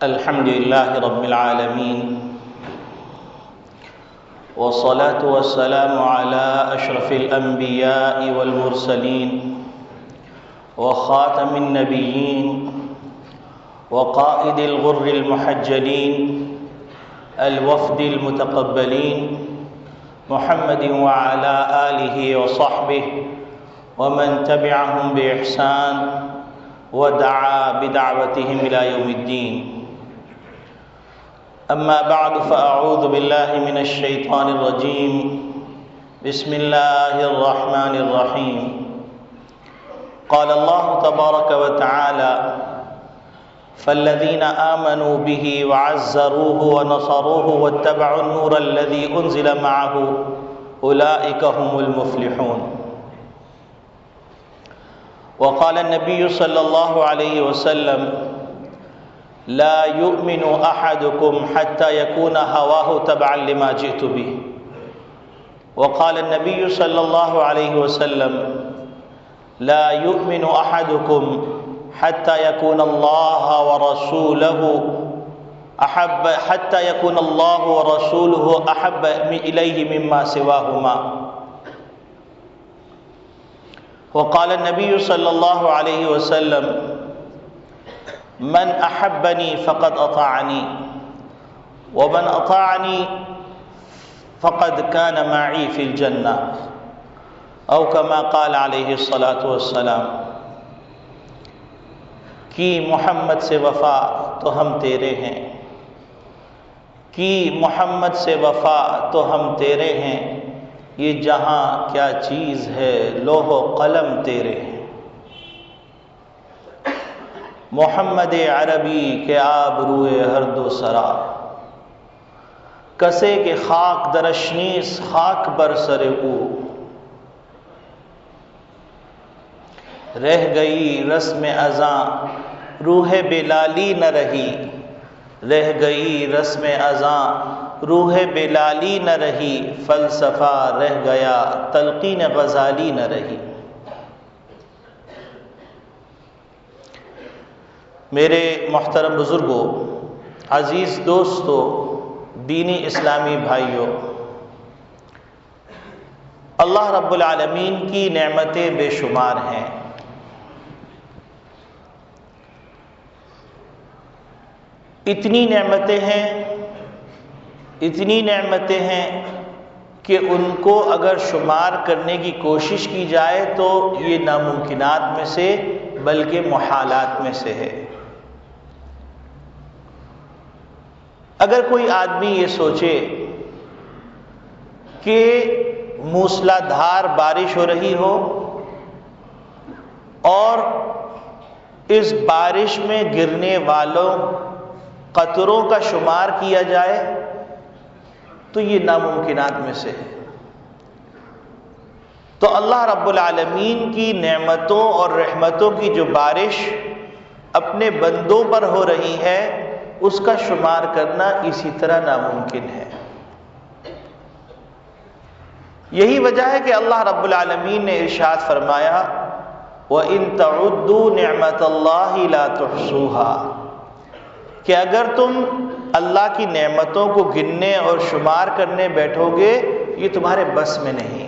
الحمد لله رب العالمين، والصلاة والسلام على أشرف الأنبياء والمرسلين وخاتم النبيين وقائد الغر المحجلين الوفد المتقبلين محمد وعلى آله وصحبه ومن تبعهم بإحسان ودعا بدعوتهم إلى يوم الدين. أما بعد فأعوذ بالله من الشيطان الرجيم. بسم الله الرحمن الرحيم. قال الله تبارك وتعالى: فالذين آمنوا به وعزروه ونصروه واتبعوا النور الذي أنزل معه أولئك هم المفلحون. وقال النبي صلى الله عليه وسلم: لا يؤمن أحدكم حتى يكون هواه تبعا لما جئت به. وقال النبي صلى الله عليه وسلم: لا يؤمن أحدكم حتى يكون الله ورسوله أحب إليه مما سواهما. وقال النبي صلى الله عليه وسلم: من أحبني فقد أطاعني ومن أطاعني فقد كان معي في الجنة، أو كما قال عليه الصلاة والسلام. کی محمد سے وفا تو ہم تیرے ہیں، کی محمد سے وفا تو ہم تیرے ہیں، یہ جہاں کیا چیز ہے لوح و قلم تیرے ہیں. محمد عربی کے آبروئے ہر دو سرا، کسے کے خاک درشنیس خاک بر سر او. رہ گئی رسم ازاں روح بلالی نہ رہی، رہ گئی رسم ازاں روح بلالی نہ رہی، فلسفہ رہ گیا تلقین غزالی نہ رہی. میرے محترم بزرگوں، عزیز دوستوں، دینی اسلامی بھائیوں، اللہ رب العالمین کی نعمتیں بے شمار ہیں. اتنی نعمتیں ہیں کہ ان کو اگر شمار کرنے کی کوشش کی جائے تو یہ ناممکنات میں سے بلکہ محالات میں سے ہے. اگر کوئی آدمی یہ سوچے کہ موسلا دھار بارش ہو رہی ہو اور اس بارش میں گرنے والوں قطروں کا شمار کیا جائے تو یہ ناممکنات میں سے ہے. تو اللہ رب العالمین کی نعمتوں اور رحمتوں کی جو بارش اپنے بندوں پر ہو رہی ہے اس کا شمار کرنا اسی طرح ناممکن ہے. یہی وجہ ہے کہ اللہ رب العالمین نے ارشاد فرمایا: وَإِن تَعُدُّوا نِعْمَةَ اللَّهِ لَا تُحْصُوهَا، کہ اگر تم اللہ کی نعمتوں کو گننے اور شمار کرنے بیٹھو گے یہ تمہارے بس میں نہیں.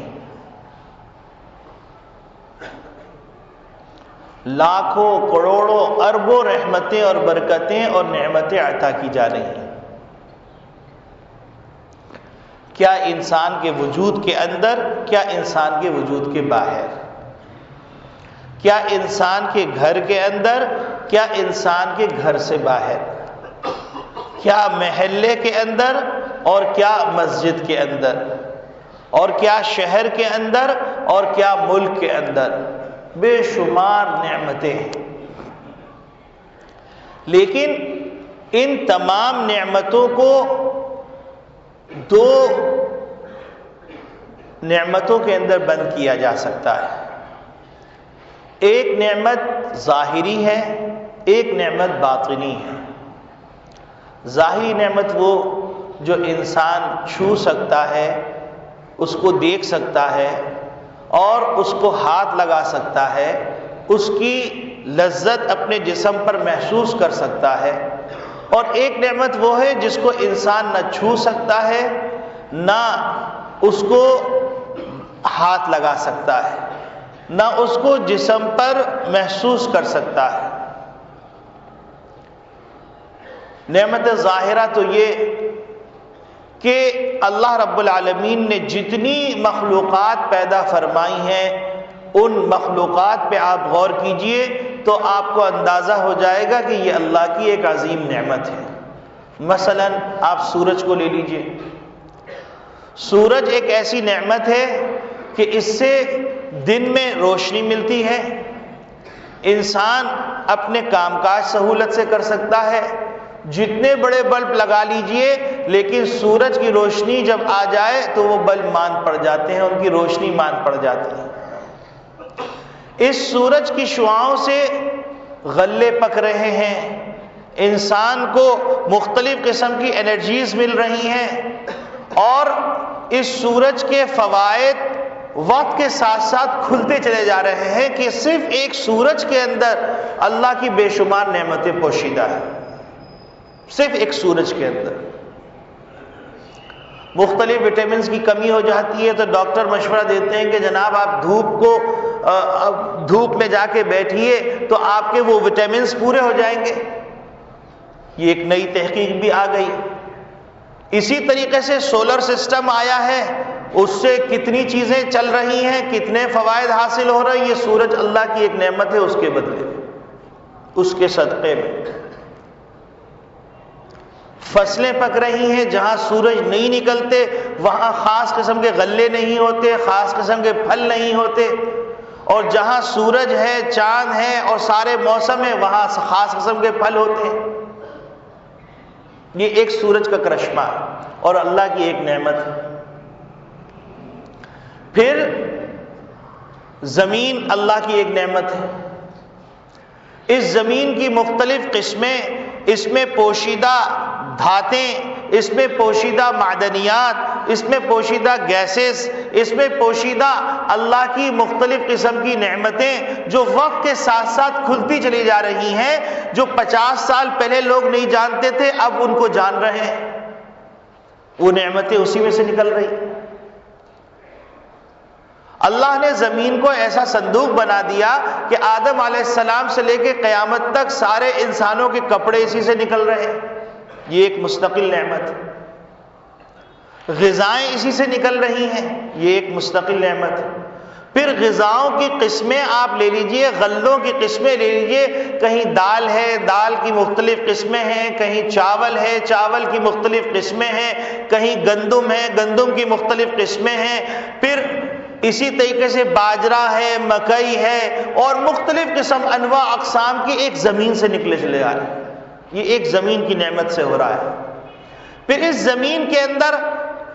لاکھوں کروڑوں اربوں رحمتیں اور برکتیں اور نعمتیں عطا کی جا رہی ہیں. کیا انسان کے وجود کے اندر، کیا انسان کے وجود کے باہر، کیا انسان کے گھر کے اندر، کیا انسان کے گھر سے باہر، کیا محلے کے اندر اور کیا مسجد کے اندر، اور کیا شہر کے اندر اور کیا ملک کے اندر، بے شمار نعمتیں ہیں. لیکن ان تمام نعمتوں کو دو نعمتوں کے اندر بند کیا جا سکتا ہے. ایک نعمت ظاہری ہے، ایک نعمت باطنی ہے. ظاہری نعمت وہ جو انسان چھو سکتا ہے، اس کو دیکھ سکتا ہے اور اس کو ہاتھ لگا سکتا ہے، اس کی لذت اپنے جسم پر محسوس کر سکتا ہے. اور ایک نعمت وہ ہے جس کو انسان نہ چھو سکتا ہے نہ اس کو ہاتھ لگا سکتا ہے، نہ اس کو جسم پر محسوس کر سکتا ہے۔ نعمت ظاہرہ تو یہ کہ اللہ رب العالمین نے جتنی مخلوقات پیدا فرمائی ہیں ان مخلوقات پہ آپ غور کیجئے تو آپ کو اندازہ ہو جائے گا کہ یہ اللہ کی ایک عظیم نعمت ہے۔ مثلا آپ سورج کو لے لیجئے، سورج ایک ایسی نعمت ہے کہ اس سے دن میں روشنی ملتی ہے، انسان اپنے کام کاج سہولت سے کر سکتا ہے، جتنے بڑے بلب لگا لیجئے لیکن سورج کی روشنی جب آ جائے تو وہ بلب ماند پڑ جاتے ہیں، ان کی روشنی ماند پڑ جاتی ہے۔ اس سورج کی شعاؤں سے غلے پک رہے ہیں، انسان کو مختلف قسم کی انرجیز مل رہی ہیں، اور اس سورج کے فوائد وقت کے ساتھ ساتھ کھلتے چلے جا رہے ہیں کہ صرف ایک سورج کے اندر اللہ کی بے شمار نعمتیں پوشیدہ ہیں، صرف ایک سورج کے اندر۔ مختلف وٹامنز کی کمی ہو جاتی ہے تو ڈاکٹر مشورہ دیتے ہیں کہ جناب آپ دھوپ میں جا کے بیٹھیے تو آپ کے وہ وٹامنز پورے ہو جائیں گے۔ یہ ایک نئی تحقیق بھی آ گئی۔ اسی طریقے سے سولر سسٹم آیا ہے، اس سے کتنی چیزیں چل رہی ہیں، کتنے فوائد حاصل ہو رہے ہیں۔ یہ سورج اللہ کی ایک نعمت ہے، اس کے بدلے میں، اس کے صدقے میں فصلیں پک رہی ہیں۔ جہاں سورج نہیں نکلتے وہاں خاص قسم کے غلے نہیں ہوتے، خاص قسم کے پھل نہیں ہوتے، اور جہاں سورج ہے، چاند ہے اور سارے موسم ہیں وہاں خاص قسم کے پھل ہوتے ہیں۔ یہ ایک سورج کا کرشمہ اور اللہ کی ایک نعمت ہے۔ پھر زمین اللہ کی ایک نعمت ہے۔ اس زمین کی مختلف قسمیں، اس میں پوشیدہ دھاتیں، اس میں پوشیدہ معدنیات، اس میں پوشیدہ گیسز، اس میں پوشیدہ اللہ کی مختلف قسم کی نعمتیں جو وقت کے ساتھ ساتھ کھلتی چلی جا رہی ہیں، جو 50 سال پہلے لوگ نہیں جانتے تھے اب ان کو جان رہے ہیں، وہ نعمتیں اسی میں سے نکل رہی۔ اللہ نے زمین کو ایسا صندوق بنا دیا کہ آدم علیہ السلام سے لے کے قیامت تک سارے انسانوں کے کپڑے اسی سے نکل رہے ہیں، یہ ایک مستقل نعمت ہے۔ غذائیں اسی سے نکل رہی ہیں، یہ ایک مستقل نعمت ہے۔ پھر غذاؤں کی قسمیں آپ لے لیجئے، غلوں کی قسمیں لے لیجئے، کہیں دال ہے، دال کی مختلف قسمیں ہیں، کہیں چاول ہے، چاول کی مختلف قسمیں ہیں، کہیں گندم ہے، گندم کی مختلف قسمیں ہیں، پھر اسی طریقے سے باجرہ ہے، مکئی ہے، اور مختلف قسم انواع اقسام کی ایک زمین سے نکلے چلے آ رہے ہیں۔ یہ ایک زمین کی نعمت سے ہو رہا ہے۔ پھر اس زمین کے اندر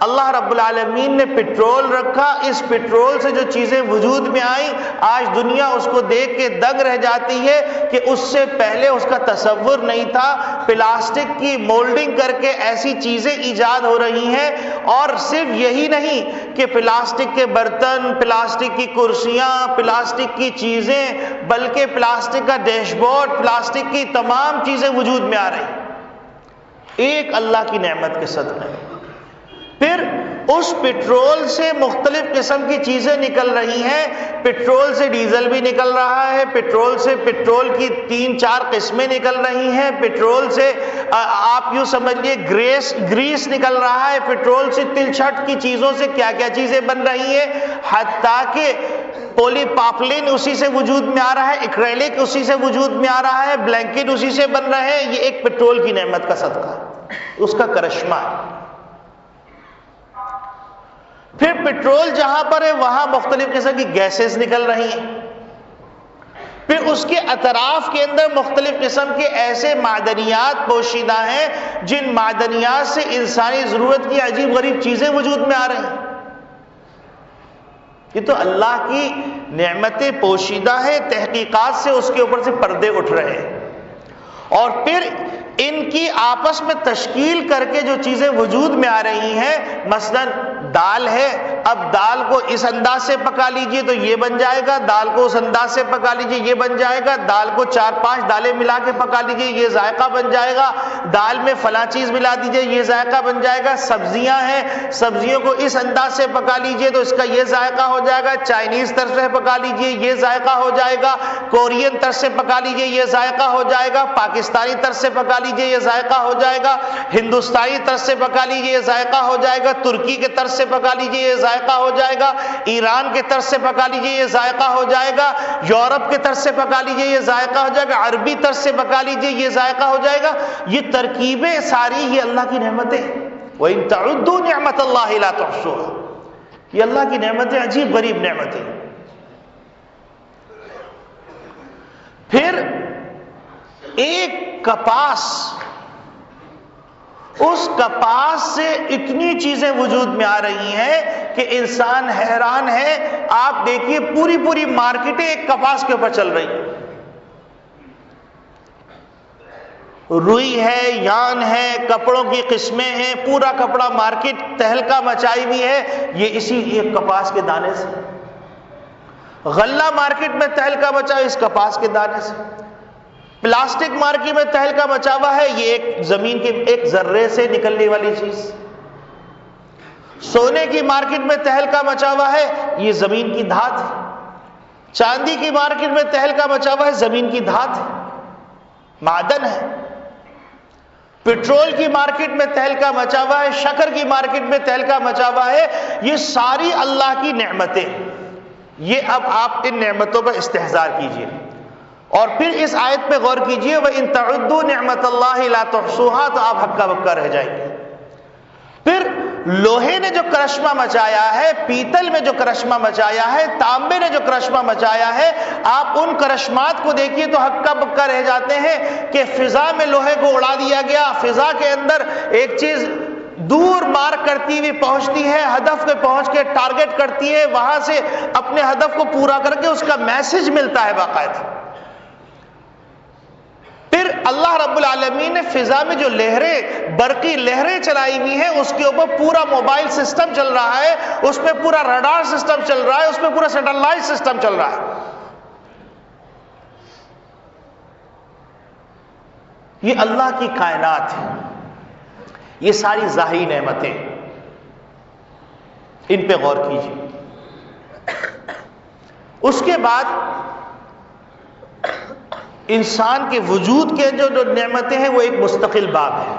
اللہ رب العالمین نے پٹرول رکھا، اس پٹرول سے جو چیزیں وجود میں آئیں آج دنیا اس کو دیکھ کے دنگ رہ جاتی ہے کہ اس سے پہلے اس کا تصور نہیں تھا۔ پلاسٹک کی مولڈنگ کر کے ایسی چیزیں ایجاد ہو رہی ہیں، اور صرف یہی نہیں کہ پلاسٹک کے برتن، پلاسٹک کی کرسیاں، پلاسٹک کی چیزیں، بلکہ پلاسٹک کا ڈیش بورڈ، پلاسٹک کی تمام چیزیں وجود میں آ رہی ہیں، ایک اللہ کی نعمت کے صدقے۔ پھر اس پٹرول سے مختلف قسم کی چیزیں نکل رہی ہیں، پٹرول سے ڈیزل بھی نکل رہا ہے، پٹرول سے پٹرول کی 3-4 قسمیں نکل رہی ہیں، پٹرول سے آپ یوں سمجھئے گریس نکل رہا ہے، پٹرول سے تل چھٹ کی چیزوں سے کیا کیا چیزیں بن رہی ہیں، حتیٰ کہ پولی پاپلین اسی سے وجود میں آ رہا ہے، ایکریلک اسی سے وجود میں آ رہا ہے، بلینکٹ اسی سے بن رہے ہیں۔ یہ ایک پٹرول کی نعمت کا صدقہ ہے، اس کا کرشمہ ہے۔ پھر پٹرول جہاں پر ہے وہاں مختلف قسم کی گیسز نکل رہی ہیں، پھر اس کے اطراف کے اندر مختلف قسم کے ایسے معدنیات پوشیدہ ہیں جن معدنیات سے انسانی ضرورت کی عجیب غریب چیزیں وجود میں آ رہی ہیں۔ یہ تو اللہ کی نعمتیں پوشیدہ ہیں، تحقیقات سے اس کے اوپر سے پردے اٹھ رہے ہیں، اور پھر ان کی آپس میں تشکیل کر کے جو چیزیں وجود میں آ رہی ہیں، مثلا دال ہے اب دال کو اس انداز سے پکا لیجئے تو یہ بن جائے گا، دال کو اس انداز سے پکا لیجئے یہ بن جائے گا، دال کو 4-5 دالیں ملا کے پکا لیجئے یہ ذائقہ بن جائے گا، دال میں فلاں چیز ملا دیجئے یہ ذائقہ بن جائے گا، سبزیاں ہیں سبزیوں کو اس انداز سے پکا لیجئے تو اس کا یہ ذائقہ ہو جائے گا، چائنیز طرز سے پکا لیجئے یہ ذائقہ ہو جائے گا، کورین طرز سے پکا لیجئے یہ ذائقہ ہو جائے گا، پاکستانی طرز سے پکا لیجئے یہ ذائقہ ہو جائے گا، ہندوستانی طرز سے پکا لیجئے یہ ذائقہ ہو جائے گا، ترکی کے طرز سے پکا لیجئے یہ ذائقہ ہو جائے گا، ایران کے طرز سے پکا لیجئے یہ ذائقہ ہو جائے گا، یورپ کے طرز سے پکا لیجئے یہ ذائقہ ہو جائے گا، عربی طرز سے پکا لیجئے یہ ذائقہ ہو جائے گا۔ یہ ترکیبیں ساری یہ اللہ کی نعمتیں، وَإِن تَعُدُّوا نِعْمَةَ اللَّهِ لَا تُحْصُوهَا، یہ اللہ کی نعمتیں، عجیب غریب نعمتیں۔ پھر ایک کپاس، اس کپاس سے اتنی چیزیں وجود میں آ رہی ہیں کہ انسان حیران ہے۔ آپ دیکھیے پوری پوری مارکیٹیں ایک کپاس کے اوپر چل رہی ہیں، روئی ہے، یان ہے، کپڑوں کی قسمیں ہیں، پورا کپڑا مارکیٹ تہلکہ مچائی ہوئی ہے یہ اسی ایک کپاس کے دانے سے۔ غلہ مارکیٹ میں تہلکہ مچا اس کپاس کے دانے سے، پلاسٹک مارکیٹ میں تہلکہ مچا ہوا ہے یہ ایک زمین کے ایک ذرے سے نکلنے والی چیز، سونے کی مارکیٹ میں تہلکہ مچا ہوا ہے یہ زمین کی دھات ہے، چاندی کی مارکیٹ میں تہلکہ مچا ہوا ہے زمین کی دھات ہے، معدن ہے، پٹرول کی مارکیٹ میں تہلکہ مچا ہوا ہے، شکر کی مارکیٹ میں تہلکہ مچا ہوا ہے، یہ ساری اللہ کی نعمتیں۔ یہ اب آپ ان نعمتوں پر استحضار کیجئے اور پھر اس آیت پہ غور کیجئے، وَإِن تَعُدُّوا نِعْمَةَ اللَّهِ لَا تُحْصُوهَا، تو آپ ہکا بکا رہ جائیں گے۔ پھر لوہے نے جو کرشمہ مچایا ہے، پیتل میں جو کرشمہ مچایا ہے، تانبے نے جو کرشمہ مچایا ہے، آپ ان کرشمات کو دیکھیے تو ہکا بکا رہ جاتے ہیں کہ فضا میں لوہے کو اڑا دیا گیا، فضا کے اندر ایک چیز دور مار کرتی ہوئی پہنچتی ہے، ہدف پہ پہنچ کے ٹارگٹ کرتی ہے، وہاں سے اپنے ہدف کو پورا کر کے اس کا میسج ملتا ہے باقاعدہ۔ پھر اللہ رب العالمین نے فضا میں جو لہریں، برقی لہریں چلائی ہوئی ہیں، اس کے اوپر پورا موبائل سسٹم چل رہا ہے، اس میں پورا رڈار سسٹم چل رہا ہے، اس میں پورا سیٹلائٹ سسٹم چل رہا ہے۔ یہ اللہ کی کائنات ہے، یہ ساری ظاہری نعمتیں، ان پہ غور کیجیے۔ اس کے بعد انسان کے وجود کے جو نعمتیں ہیں وہ ایک مستقل باب ہے۔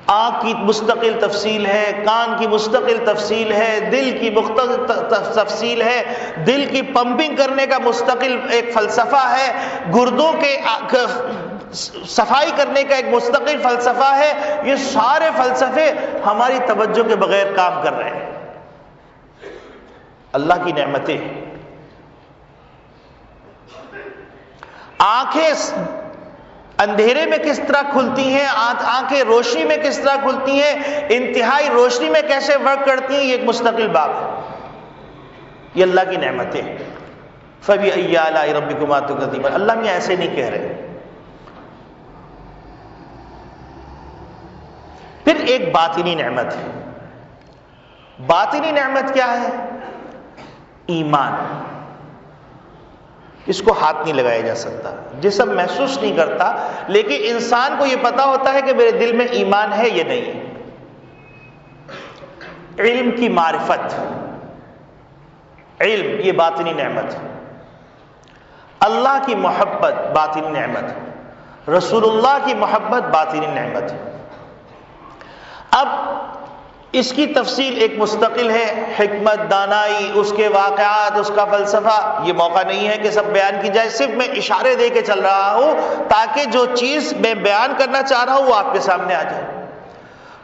آنکھ کی مستقل تفصیل ہے، کان کی مستقل تفصیل ہے، دل کی مستقل تفصیل ہے، دل کی پمپنگ کرنے کا مستقل ایک فلسفہ ہے، گردوں کے صفائی کرنے کا ایک مستقل فلسفہ ہے۔ یہ سارے فلسفے ہماری توجہ کے بغیر کام کر رہے ہیں۔ اللہ کی نعمتیں، آنکھیں اندھیرے میں کس طرح کھلتی ہیں، آنکھیں روشنی میں کس طرح کھلتی ہیں، انتہائی روشنی میں کیسے ورک کرتی ہیں، یہ ایک مستقل باب ہے۔ یہ اللہ کی نعمتیں۔ فَبِأَيِّ آلَاءِ رَبِّكُمَا تُكَذِّبَانِ، اللہ میں ایسے نہیں کہہ رہے۔ پھر ایک باطنی نعمت ہے۔ باطنی نعمت کیا ہے؟ ایمان۔ اس کو ہاتھ نہیں لگایا جا سکتا، جسم محسوس نہیں کرتا، لیکن انسان کو یہ پتا ہوتا ہے کہ میرے دل میں ایمان ہے یا نہیں۔ علم کی معرفت، علم یہ باطنی نعمت ہے۔ اللہ کی محبت باطنی نعمت، رسول اللہ کی محبت باطنی نعمت ہے۔ اب اس کی تفصیل ایک مستقل ہے، حکمت، دانائی، اس کے واقعات، اس کا فلسفہ، یہ موقع نہیں ہے کہ سب بیان کی جائے، صرف میں اشارے دے کے چل رہا ہوں تاکہ جو چیز میں بیان کرنا چاہ رہا ہوں وہ آپ کے سامنے آ جائے۔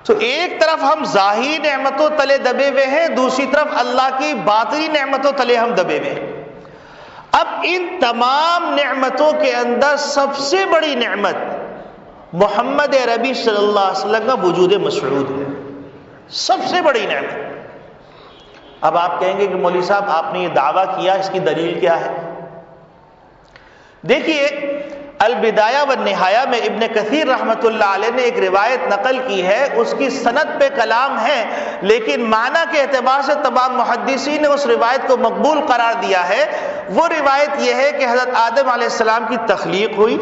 تو ایک طرف ہم ظاہری نعمتوں تلے دبے ہوئے ہیں، دوسری طرف اللہ کی باطنی نعمتوں تلے ہم دبے ہوئے ہیں۔ اب ان تمام نعمتوں کے اندر سب سے بڑی نعمت محمد عربی صلی اللہ علیہ وسلم کا وجود مشہود ہے، سب سے بڑی نعمت۔ اب آپ کہیں گے کہ مولوی صاحب آپ نے یہ دعویٰ کیا، اس کی دلیل کیا ہے؟ دیکھیے البدایہ والنہایہ میں ابن کثیر رحمۃ اللہ علیہ نے ایک روایت نقل کی ہے، اس کی سند پہ کلام ہے، لیکن معنی کے اعتبار سے تمام محدثین نے اس روایت کو مقبول قرار دیا ہے۔ وہ روایت یہ ہے کہ حضرت آدم علیہ السلام کی تخلیق ہوئی،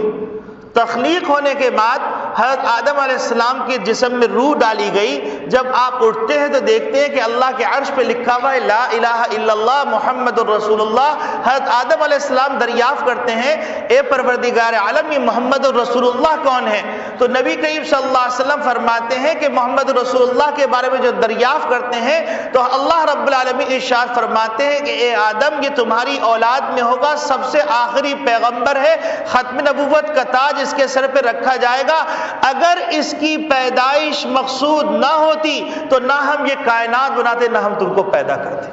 تخلیق ہونے کے بعد حضرت آدم علیہ السلام کے جسم میں روح ڈالی گئی۔ جب آپ اٹھتے ہیں تو دیکھتے ہیں کہ اللہ کے عرش پہ لکھا ہوا ہے لا الہ الا اللہ محمد الرسول اللہ۔ حضرت آدم علیہ السلام دریافت کرتے ہیں اے پروردگار عالم یہ محمد الرسول اللہ کون ہے؟ تو نبی کریم صلی اللہ علیہ وسلم فرماتے ہیں کہ محمد رسول اللہ کے بارے میں جو دریافت کرتے ہیں تو اللہ رب العالمین ارشاد فرماتے ہیں کہ اے آدم یہ تمہاری اولاد میں ہوگا، سب سے آخری پیغمبر ہے، ختم نبوت کا تاج اس کے سر پہ رکھا جائے گا۔ اگر اس کی پیدائش مقصود نہ ہوتی تو نہ ہم یہ کائنات بناتے، نہ ہم تم کو پیدا کرتے۔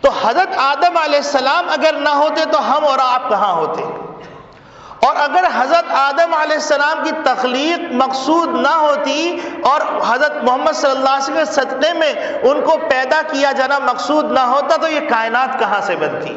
تو حضرت آدم علیہ السلام اگر نہ ہوتے تو ہم اور آپ کہاں ہوتے؟ اور اگر حضرت آدم علیہ السلام کی تخلیق مقصود نہ ہوتی اور حضرت محمد صلی اللہ علیہ وسلم کے صدقے میں ان کو پیدا کیا جانا مقصود نہ ہوتا تو یہ کائنات کہاں سے بنتی؟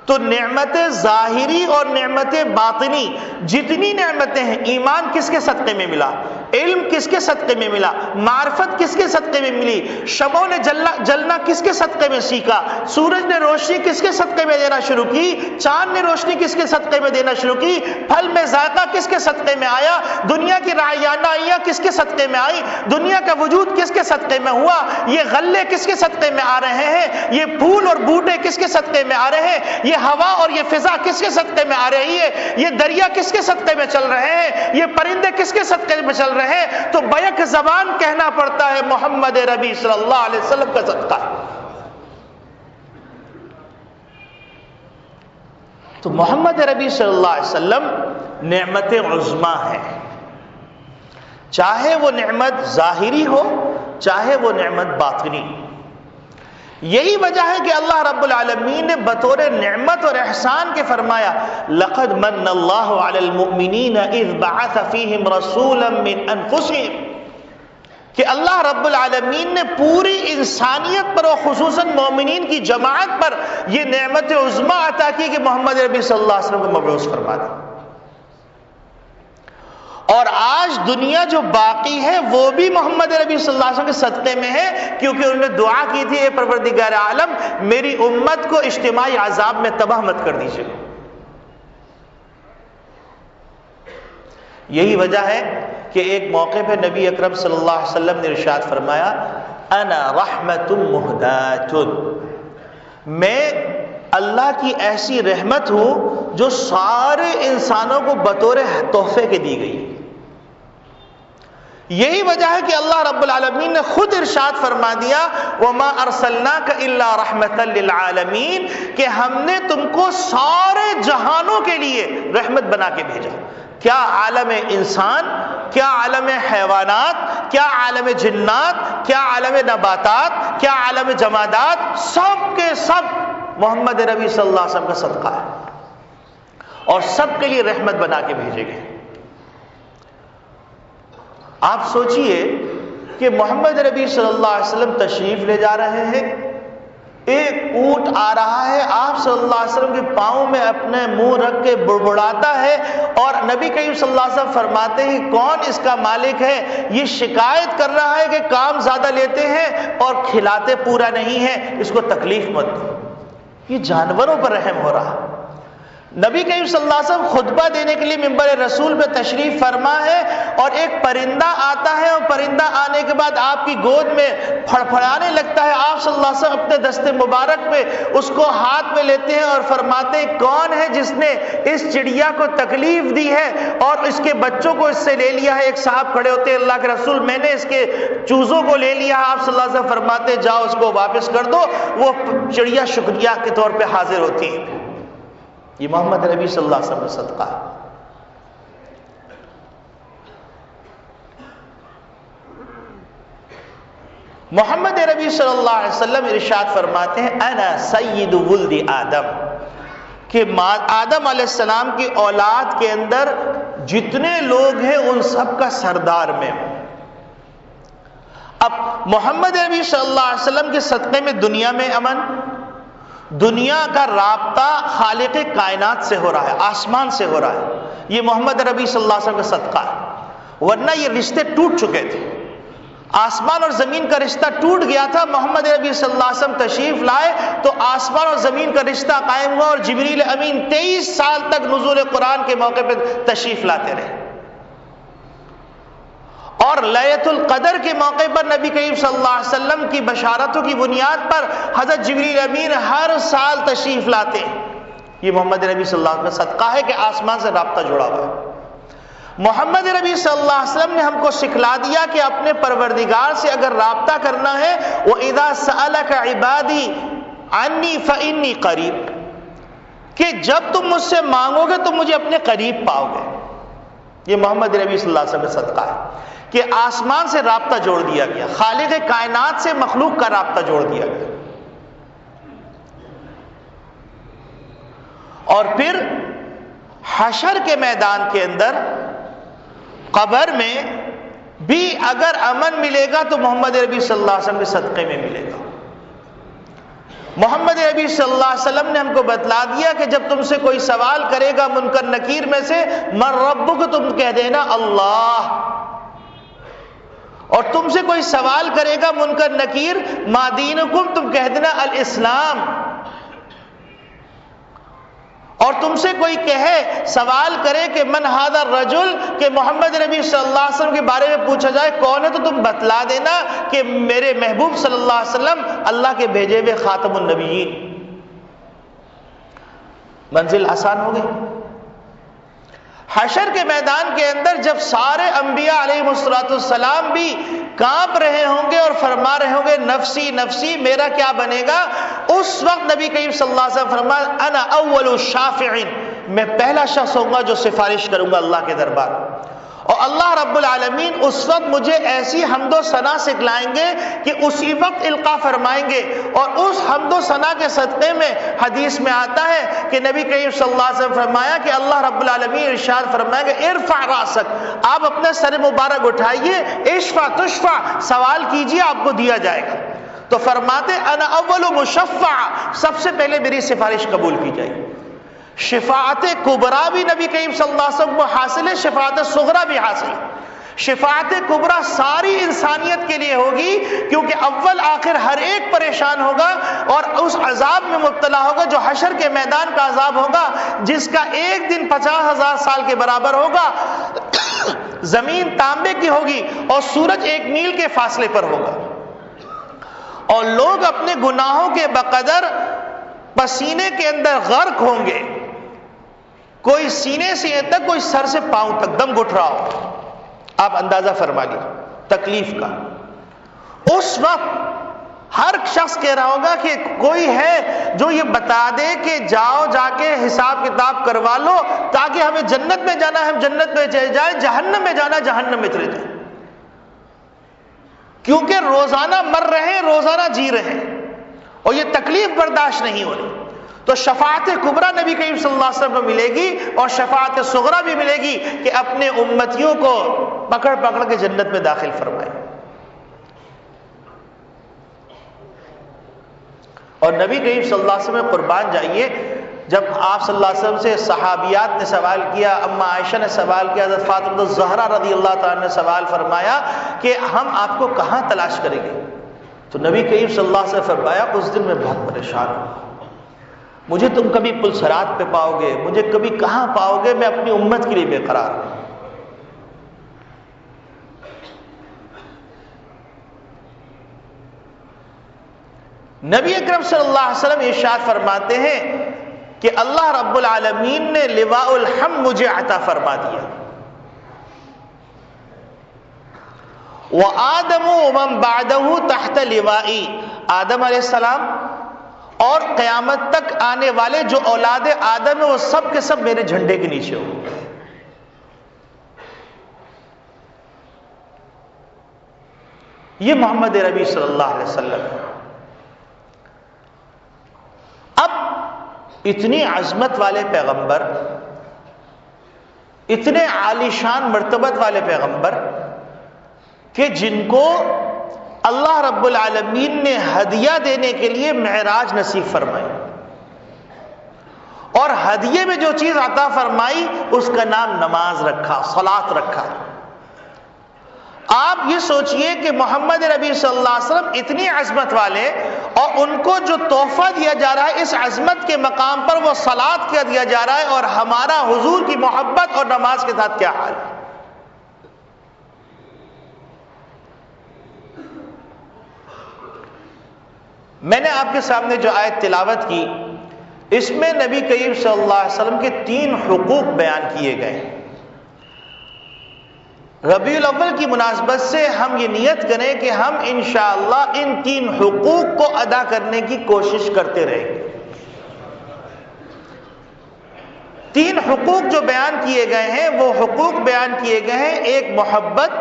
تو نعمت ظاہری اور نعمت باطنی جتنی نعمتیں ہیں، ایمان کس کے صدقے میں ملا، علم کس کے صدقے میں ملا، معرفت کس کے صدقے میں ملی، شمعوں نے جلنا کس کے صدقے میں سیکھا، سورج نے روشنی کس کے صدقے میں دینا شروع کی، چاند نے روشنی کس کے صدقے میں دینا شروع کی، پھل میں ذائقہ کس کے صدقے میں آیا، دنیا کی رعیانائیاں کس کے صدقے میں آئی، دنیا کا وجود کس کے صدقے میں ہوا، یہ غلے کس کے صدقے میں آ رہے ہیں، یہ پھول اور بوٹے کس کے صدقے میں آ رہے ہیں، یہ ہوا اور یہ فضا کس کے صدقے میں آ رہی ہے، یہ دریا کس کے صدقے میں چل رہے ہیں، یہ پرندے کس کے صدقے میں چل رہے ہیں۔ تو بیک زبان کہنا پڑتا ہے محمد ربی صلی اللہ علیہ وسلم کا صدقہ ہے۔ تو محمد ربی صلی اللہ علیہ وسلم نعمت عظمیٰ ہے، چاہے وہ نعمت ظاہری ہو چاہے وہ نعمت باطنی۔ یہی وجہ ہے کہ اللہ رب العالمین نے بطور نعمت اور احسان کے فرمایا لَقَدْ مَنَّ اللَّهُ عَلَى الْمُؤْمِنِينَ إِذْ بَعَثَ فِيهِمْ رَسُولًا مِّنْ أَنفُسِهِمْ کہ اللہ رب العالمین نے پوری انسانیت پر اور خصوصاً مومنین کی جماعت پر یہ نعمت عظمیٰ عطا کی کہ محمد ربی صلی اللہ علیہ وسلم کو مبعوث فرما دی۔ اور آج دنیا جو باقی ہے وہ بھی محمد ربی صلی اللہ علیہ وسلم کے صدقے میں ہے، کیونکہ انہوں نے دعا کی تھی اے پروردگار عالم میری امت کو اجتماعی عذاب میں تباہ مت کر دیجیے۔ یہی وجہ ہے کہ ایک موقع پہ نبی اکرم صلی اللہ علیہ وسلم نے ارشاد فرمایا انا رحمت مہداۃ، میں اللہ کی ایسی رحمت ہوں جو سارے انسانوں کو بطور تحفے کے دی گئی۔ یہی وجہ ہے کہ اللہ رب العالمین نے خود ارشاد فرما دیا وما ارسلناک الا رحمت للعالمین کہ ہم نے تم کو سارے جہانوں کے لیے رحمت بنا کے بھیجا۔ کیا عالم انسان، کیا عالم حیوانات، کیا عالم جنات، کیا عالم نباتات، کیا عالم جمادات، سب کے سب محمد ربی صلی اللہ علیہ وسلم کا صدقہ ہے اور سب کے لیے رحمت بنا کے بھیجے گئے۔ آپ سوچئے کہ محمد ربی صلی اللہ علیہ وسلم تشریف لے جا رہے ہیں، ایک اونٹ آ رہا ہے، آپ صلی اللہ علیہ وسلم کے پاؤں میں اپنے منہ رکھ کے بڑبڑاتا ہے اور نبی کریم صلی اللہ علیہ وسلم فرماتے ہیں کون اس کا مالک ہے؟ یہ شکایت کر رہا ہے کہ کام زیادہ لیتے ہیں اور کھلاتے پورا نہیں ہے، اس کو تکلیف مت دو۔ یہ جانوروں پر رحم ہو رہا۔ نبی کریم صلی اللہ علیہ وسلم خطبہ دینے کے لیے منبر رسول پہ تشریف فرما ہے اور ایک پرندہ آتا ہے اور پرندہ آنے کے بعد آپ کی گود میں پھڑپھڑانے لگتا ہے۔ آپ صلی اللہ علیہ وسلم اپنے دست مبارک میں اس کو ہاتھ میں لیتے ہیں اور فرماتے ہیں کون ہے جس نے اس چڑیا کو تکلیف دی ہے اور اس کے بچوں کو اس سے لے لیا ہے؟ ایک صاحب کھڑے ہوتے ہیں اللہ کے رسول میں نے اس کے چوزوں کو لے لیا ہے۔ آپ صلی اللہ علیہ وسلم فرماتے جاؤ اس کو واپس کر دو۔ وہ چڑیا شکریہ کے طور پہ حاضر ہوتی ہے۔ یہ محمد نبی صلی اللہ علیہ وسلم کا صدقہ ہے۔ محمد نبی صلی اللہ علیہ وسلم ارشاد فرماتے ہیں انا سید ولد آدم کہ آدم علیہ السلام کی اولاد کے اندر جتنے لوگ ہیں ان سب کا سردار میں۔ اب محمد نبی صلی اللہ علیہ وسلم کے صدقے میں دنیا میں امن، دنیا کا رابطہ خالق کائنات سے ہو رہا ہے، آسمان سے ہو رہا ہے، یہ محمد نبی صلی اللہ علیہ وسلم کا صدقہ ہے، ورنہ یہ رشتے ٹوٹ چکے تھے، آسمان اور زمین کا رشتہ ٹوٹ گیا تھا۔ محمد نبی صلی اللہ علیہ وسلم تشریف لائے تو آسمان اور زمین کا رشتہ قائم ہوا، اور جبریل امین 23 سال تک نزول قرآن کے موقع پہ تشریف لاتے رہے، اور لیلۃ القدر کے موقع پر نبی کریم صلی اللہ علیہ وسلم کی بشارتوں کی بنیاد پر حضرت جبریل امین ہر سال تشریف لاتے ہیں۔ یہ محمد نبی صلی اللہ علیہ وسلم کا صدقہ ہے کہ آسمان سے رابطہ جڑا ہوا ہے۔ محمد نبی صلی اللہ علیہ وسلم نے ہم کو سکھلا دیا کہ اپنے پروردگار سے اگر رابطہ کرنا ہے، وَإِذَا سَأَلَكَ عِبَادِي عَنِّي فَإِنِّي قَرِيب، کہ جب تم مجھ سے مانگو گے تو مجھے اپنے قریب پاؤ گے۔ یہ محمد نبی صلی اللہ علیہ وسلم کا صدقہ ہے کہ آسمان سے رابطہ جوڑ دیا گیا، خالق کائنات سے مخلوق کا رابطہ جوڑ دیا گیا۔ اور پھر حشر کے میدان کے اندر قبر میں بھی اگر امن ملے گا تو محمد نبی صلی اللہ علیہ وسلم کے صدقے میں ملے گا۔ محمد نبی صلی اللہ علیہ وسلم نے ہم کو بتلا دیا کہ جب تم سے کوئی سوال کرے گا منکر نکیر میں سے، من ربک، تم کہہ دینا اللہ، اور تم سے کوئی سوال کرے گا منکر نکیر ما دینکم، تم کہہ دینا الاسلام، اور تم سے کوئی کہے سوال کرے کہ من ھذا الرجل، کہ محمد نبی صلی اللہ علیہ وسلم کے بارے میں پوچھا جائے کون ہے، تو تم بتلا دینا کہ میرے محبوب صلی اللہ علیہ وسلم اللہ کے بھیجے ہوئے خاتم النبیین۔ منزل آسان ہو گئی۔ حشر کے میدان کے اندر جب سارے انبیاء علیہ السلام بھی کانپ رہے ہوں گے اور فرما رہے ہوں گے نفسی نفسی، میرا کیا بنے گا، اس وقت نبی کریم صلی اللہ علیہ وسلم فرمایا انا اول الشافعین، میں پہلا شخص ہوں گا جو سفارش کروں گا اللہ کے دربار، اور اللہ رب العالمین اس وقت مجھے ایسی حمد و ثنا سکھلائیں گے کہ اسی وقت القاء فرمائیں گے، اور اس حمد و ثنا کے صدقے میں حدیث میں آتا ہے کہ نبی کریم صلی اللہ علیہ وسلم فرمایا کہ اللہ رب العالمین ارشاد فرمائیں گے ارفع راسک، آپ اپنے سر مبارک اٹھائیے، اشفع تشفع، سوال کیجیے آپ کو دیا جائے گا۔ تو فرماتے انا اول مشفع، سب سے پہلے میری سفارش قبول کی جائے گی۔ شفاعت کبریٰ بھی نبی کریم صلی اللہ علیہ وسلم کو حاصل ہے، شفاعت صغریٰ بھی حاصل ہے۔ شفاعت کبریٰ ساری انسانیت کے لیے ہوگی، کیونکہ اول آخر ہر ایک پریشان ہوگا اور اس عذاب میں مبتلا ہوگا جو حشر کے میدان کا عذاب ہوگا، جس کا ایک دن 50,000 سال کے برابر ہوگا، زمین تانبے کی ہوگی اور سورج 1 میل کے فاصلے پر ہوگا، اور لوگ اپنے گناہوں کے بقدر پسینے کے اندر غرق ہوں گے، کوئی سینے سے تک، کوئی سر سے پاؤں تک دم گھٹ رہا ہو۔ آپ اندازہ فرما لیجیے تکلیف کا۔ اس وقت ہر شخص کہہ رہا ہوگا کہ کوئی ہے جو یہ بتا دے کہ جاؤ جا کے حساب کتاب کروا لو تاکہ ہمیں جنت میں جانا ہے ہم جنت میں چلے جائیں، جہنم میں جانا جہنم میں چلے جائیں، کیونکہ روزانہ مر رہے، روزانہ جی رہے، اور یہ تکلیف برداشت نہیں ہو رہی۔ تو شفاعت کبریٰ نبی کریم صلی اللہ علیہ وسلم کو ملے گی، اور شفاعت صغریٰ بھی ملے گی کہ اپنے امتیوں کو پکڑ پکڑ کے جنت میں داخل فرمائے۔ اور نبی کریم صلی اللہ علیہ وسلم قربان جائیے، جب آپ صلی اللہ علیہ وسلم سے صحابیات نے سوال کیا، اما عائشہ نے سوال کیا، حضرت فاطمہ الزہرا رضی اللہ تعالیٰ نے سوال فرمایا کہ ہم آپ کو کہاں تلاش کریں گے، تو نبی کریم صلی اللہ علیہ وسلم فرمایا اس دن میں بہت پریشان ہوں، مجھے تم کبھی پل صراط پہ پاؤ گے، مجھے کبھی کہاں پاؤ گے، میں اپنی امت کے لیے بے قرار ہوں۔ نبی اکرم صلی اللہ علیہ وسلم ارشاد فرماتے ہیں کہ اللہ رب العالمین نے لواء الحمد مجھے عطا فرما دیا، وآدم ومن بعدہ تحت لوائی، آدم علیہ السلام اور قیامت تک آنے والے جو اولاد آدم ہیں وہ سب کے سب میرے جھنڈے کے نیچے ہوں۔ یہ محمد نبی صلی اللہ علیہ وسلم ہے۔ اب اتنی عظمت والے پیغمبر، اتنے عالی شان مرتبت والے پیغمبر کہ جن کو اللہ رب العالمین نے ہدیہ دینے کے لیے معراج نصیب فرمائی، اور ہدیے میں جو چیز عطا فرمائی اس کا نام نماز رکھا، صلاۃ رکھا۔ آپ یہ سوچئے کہ محمد نبی صلی اللہ علیہ وسلم اتنی عظمت والے، اور ان کو جو تحفہ دیا جا رہا ہے اس عظمت کے مقام پر وہ صلاۃ کیا دیا جا رہا ہے، اور ہمارا حضور کی محبت اور نماز کے ساتھ کیا حال ہے۔ میں نے آپ کے سامنے جو آیت تلاوت کی، اس میں نبی کریم صلی اللہ علیہ وسلم کے 3 حقوق بیان کیے گئے ہیں۔ ربیع الاول کی مناسبت سے ہم یہ نیت کریں کہ ہم انشاءاللہ ان 3 حقوق کو ادا کرنے کی کوشش کرتے رہیں گے۔ 3 حقوق جو بیان کیے گئے ہیں وہ حقوق بیان کیے گئے ہیں، ایک محبت،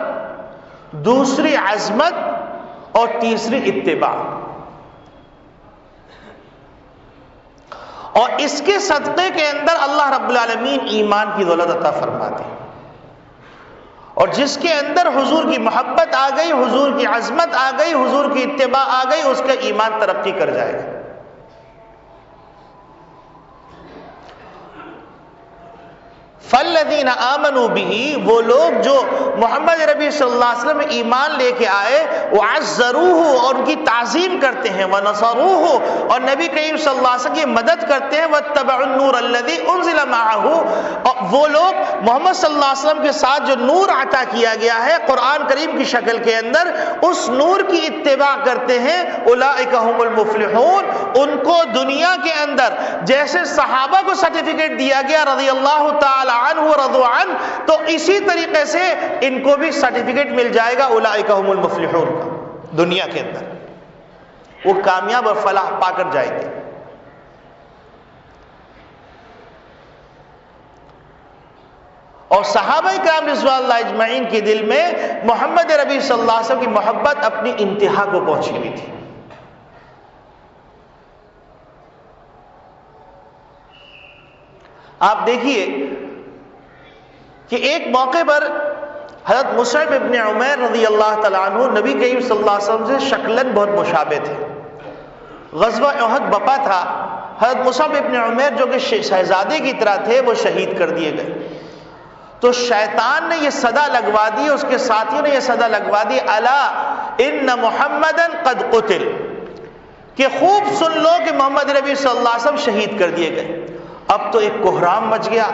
دوسری عظمت، اور تیسری اتباع۔ اور اس کے صدقے کے اندر اللہ رب العالمین ایمان کی دولت عطا فرماتے ہیں، اور جس کے اندر حضور کی محبت آ گئی، حضور کی عظمت آ گئی، حضور کی اتباع آ گئی، اس کا ایمان ترقی کر جائے گا۔ فالذین آمنوا بہ، وہ لوگ جو محمد نبی صلی اللہ علیہ وسلم میں ایمان لے کے آئے، وعزروہ، اور ان کی تعظیم کرتے ہیں، ونصروہ، اور نبی کریم صلی اللہ علیہ وسلم کی مدد کرتے ہیں، واتبعوا النور الذی انزل معہ، اور وہ لوگ محمد صلی اللہ علیہ وسلم کے ساتھ جو نور عطا کیا گیا ہے قرآن کریم کی شکل کے اندر، اس نور کی اتباع کرتے ہیں، اولئک هم المفلحون، ان کو دنیا کے اندر جیسے صحابہ کو سرٹیفکیٹ دیا گیا رضی اللہ تعالی عنہ ورضوا عنہ، تو اسی طریقے سے ان کو بھی سرٹیفکیٹ مل جائے گا اولئک هم المفلحون کا، دنیا کے اندر وہ کامیاب اور فلاح پا کر جائیں گے۔ اور صحابہ کرام رضوان اللہ اجمعین کے دل میں محمد نبی صلی اللہ علیہ وسلم کی محبت اپنی انتہا کو پہنچی ہوئی تھی۔ آپ دیکھیے کہ ایک موقع پر حضرت مصعب ابن عمیر رضی اللہ تعالیٰ عنہ نبی کریم صلی اللہ علیہ وسلم سے شکلاً بہت مشابہ تھے۔ غزوہ احد بپا تھا، حضرت مصعب ابن عمیر جو کہ شہزادے کی طرح تھے وہ شہید کر دیے گئے، تو شیطان نے یہ صدا لگوا دی، اس کے ساتھیوں نے یہ صدا لگوا دی، الا ان محمدا قد قتل، کہ خوب سن لو کہ محمد نبی صلی اللہ علیہ وسلم شہید کر دیے گئے۔ اب تو ایک کوہرام مچ گیا،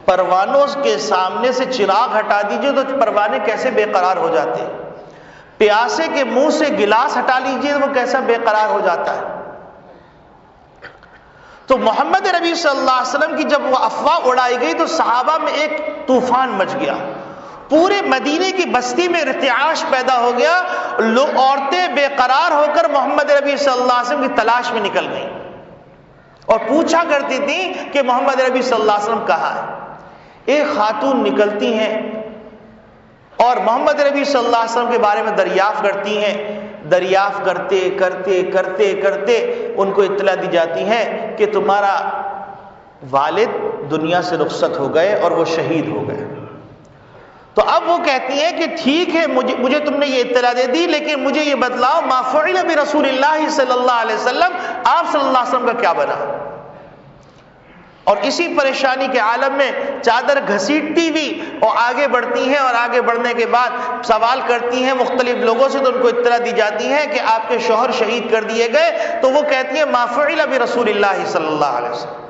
پروانوں کے سامنے سے چراغ ہٹا دیجئے تو پروانے کیسے بے قرار ہو جاتے ہیں، پیاسے کے منہ سے گلاس ہٹا لیجئے تو وہ کیسا بے قرار ہو جاتا ہے۔ تو محمد نبی صلی اللہ علیہ وسلم کی جب وہ افواہ اڑائی گئی تو صحابہ میں ایک طوفان مچ گیا، پورے مدینے کی بستی میں ارتعاش پیدا ہو گیا، عورتیں بے قرار ہو کر محمد نبی صلی اللہ علیہ وسلم کی تلاش میں نکل گئیں اور پوچھا کرتی تھیں کہ محمد نبی صلی اللہ علیہ وسلم کہاں ہے۔ ایک خاتون نکلتی ہیں اور محمد نبی صلی اللہ علیہ وسلم کے بارے میں دریافت کرتی ہیں، دریافت کرتے کرتے کرتے کرتے ان کو اطلاع دی جاتی ہے کہ تمہارا والد دنیا سے رخصت ہو گئے اور وہ شہید ہو گئے۔ تو اب وہ کہتی ہیں کہ ٹھیک ہے، مجھے تم نے یہ اطلاع دے دی، لیکن مجھے یہ بتلاؤ ما فعل برسول اللہ صلی اللہ علیہ وسلم، آپ صلی اللہ علیہ وسلم کا کیا بنا۔ اور اسی پریشانی کے عالم میں چادر گھسیٹتی ہوئی اور آگے بڑھتی ہیں، اور آگے بڑھنے کے بعد سوال کرتی ہیں مختلف لوگوں سے، تو ان کو اطلاع دی جاتی ہے کہ آپ کے شوہر شہید کر دیے گئے۔ تو وہ کہتی ہیں ما فعل برسول اللہ صلی اللہ علیہ وسلم۔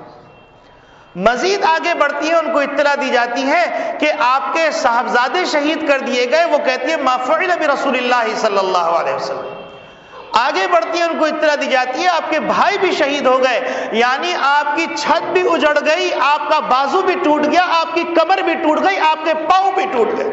مزید آگے بڑھتی ہیں، ان کو اطلاع دی جاتی ہے کہ آپ کے صاحبزادے شہید کر دیے گئے۔ وہ کہتی ہے ما فعل برسول اللہ صلی اللہ علیہ وسلم۔ آگے بڑھتی ہے، ان کو اطلاع دی جاتی ہے آپ کے بھائی بھی شہید ہو گئے، یعنی آپ کی چھت بھی اجڑ گئی، آپ کا بازو بھی ٹوٹ گیا، آپ کی کمر بھی ٹوٹ گئی، آپ کے پاؤں بھی ٹوٹ گئے،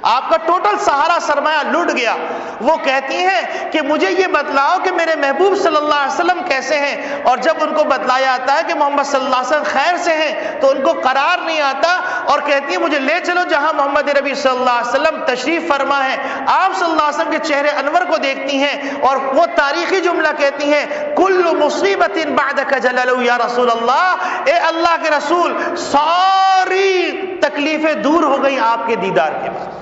آپ کا ٹوٹل سہارا سرمایہ لٹ گیا۔ وہ کہتی ہیں کہ مجھے یہ بتلاؤ کہ میرے محبوب صلی اللہ علیہ وسلم کیسے ہیں۔ اور جب ان کو بتلایا جاتا ہے کہ محمد صلی اللہ علیہ وسلم خیر سے ہیں تو ان کو قرار نہیں آتا، اور کہتی ہے مجھے لے چلو جہاں محمد نبی صلی اللہ علیہ وسلم تشریف فرما ہے۔ آپ صلی اللہ علیہ وسلم کے چہرے انور کو دیکھتی ہیں اور وہ تاریخی جملہ کہتی ہیں کل مصیبت بعدک جلل یا رسول اللہ، اے اللہ کے رسول ساری تکلیفیں دور ہو گئی آپ کے دیدار کے بعد۔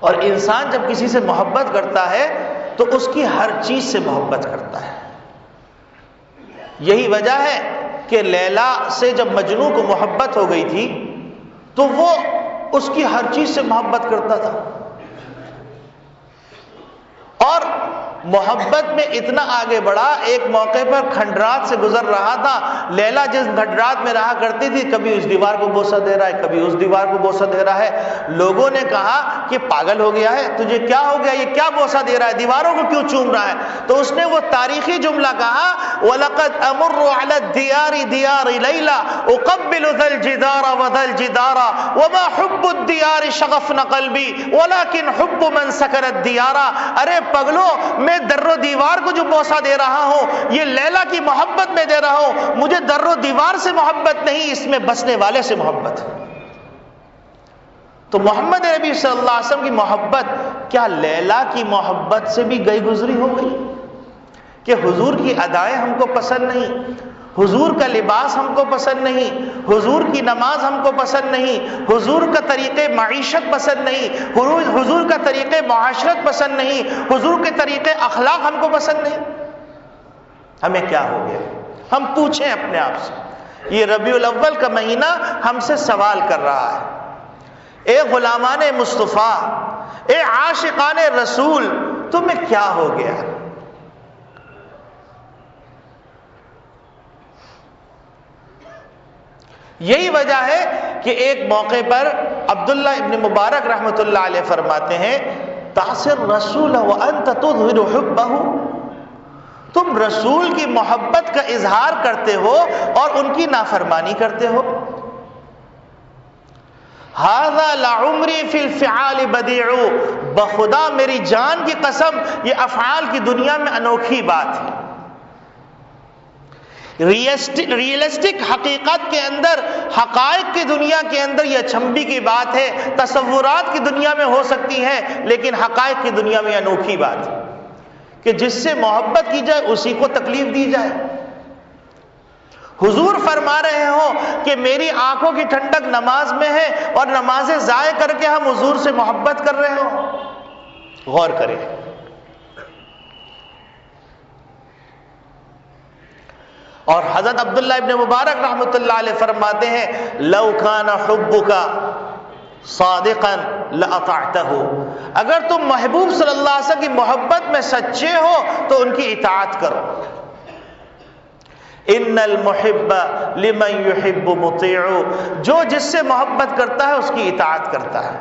اور انسان جب کسی سے محبت کرتا ہے تو اس کی ہر چیز سے محبت کرتا ہے. یہی وجہ ہے کہ لیلا سے جب مجنوں کو محبت ہو گئی تھی تو وہ اس کی ہر چیز سے محبت کرتا تھا. اور محبت میں اتنا آگے بڑھا، ایک موقع پر کھنڈرات سے گزر رہا تھا. لیلا جس کھنڈرات میں رہا کرتی تھی، کبھی اس دیوار کو بوسہ دے رہا ہے، کبھی اس دیوار کو بوسہ دے رہا ہے. لوگوں نے کہا کہ پاگل ہو گیا ہے، تجھے کیا ہو گیا، یہ کیا بوسہ دے رہا ہے، دیواروں کو کیوں چوم رہا ہے؟ تو اس نے وہ تاریخی جملہ کہا، وَلَقَدْ أَمُرُّ عَلَى الدِّيَارِ دِيَارِ لَيْلَا أُقَبِّلُ ذَا الْجِدَارَ وَذَا الْجِدَارَ وَمَا حُبُّ الدِّيَارِ شَغَفْنَ قَلْبِي وَلَكِنْ حُبُّ مَنْ سَكَنَ الدِّيَارَ. ارے پگلو، میں در و دیوار کو جو بوسہ دے رہا ہوں یہ لیلا کی محبت میں دے رہا ہوں. مجھے در و دیوار سے محبت نہیں، اس میں بسنے والے سے محبت ہے. تو محمد نبی صلی اللہ علیہ وسلم کی محبت کیا لیلا کی محبت سے بھی گئی گزری ہو گئی کہ حضور کی ادائیں ہم کو پسند نہیں، حضور کا لباس ہم کو پسند نہیں، حضور کی نماز ہم کو پسند نہیں، حضور کا طریقے معیشت پسند نہیں، حضور کا طریقے معاشرت پسند نہیں، حضور کے طریقے اخلاق ہم کو پسند نہیں؟ ہمیں کیا ہو گیا؟ ہم پوچھیں اپنے آپ سے. یہ ربیع الاول کا مہینہ ہم سے سوال کر رہا ہے. اے غلامان مصطفیٰ، اے عاشقان رسول، تمہیں کیا ہو گیا؟ یہی وجہ ہے کہ ایک موقع پر عبداللہ ابن مبارک رحمۃ اللہ علیہ فرماتے ہیں، تعصر رسول وانت تظہر حبہ، تم رسول کی محبت کا اظہار کرتے ہو اور ان کی نافرمانی کرتے ہو. ھذا لعمری فی الفعال بدیع، بخدا میری جان کی قسم یہ افعال کی دنیا میں انوکھی بات ہے. ریئلسٹک حقیقت کے اندر، حقائق کی دنیا کے اندر یہ اچنبھی کی بات ہے. تصورات کی دنیا میں ہو سکتی ہے لیکن حقائق کی دنیا میں انوکھی بات ہے کہ جس سے محبت کی جائے اسی کو تکلیف دی جائے. حضور فرما رہے ہوں کہ میری آنکھوں کی ٹھنڈک نماز میں ہے اور نمازیں ضائع کر کے ہم حضور سے محبت کر رہے ہوں. غور کریں. اور حضرت عبداللہ ابن مبارک رحمۃ اللہ علیہ فرماتے ہیں، لو کان حبک صادقا لاطعتہ، اگر تم محبوب صلی اللہ علیہ وسلم کی محبت میں سچے ہو تو ان کی اطاعت کرو. ان المحب لمن يحب مطیع، جو جس سے محبت کرتا ہے اس کی اطاعت کرتا ہے.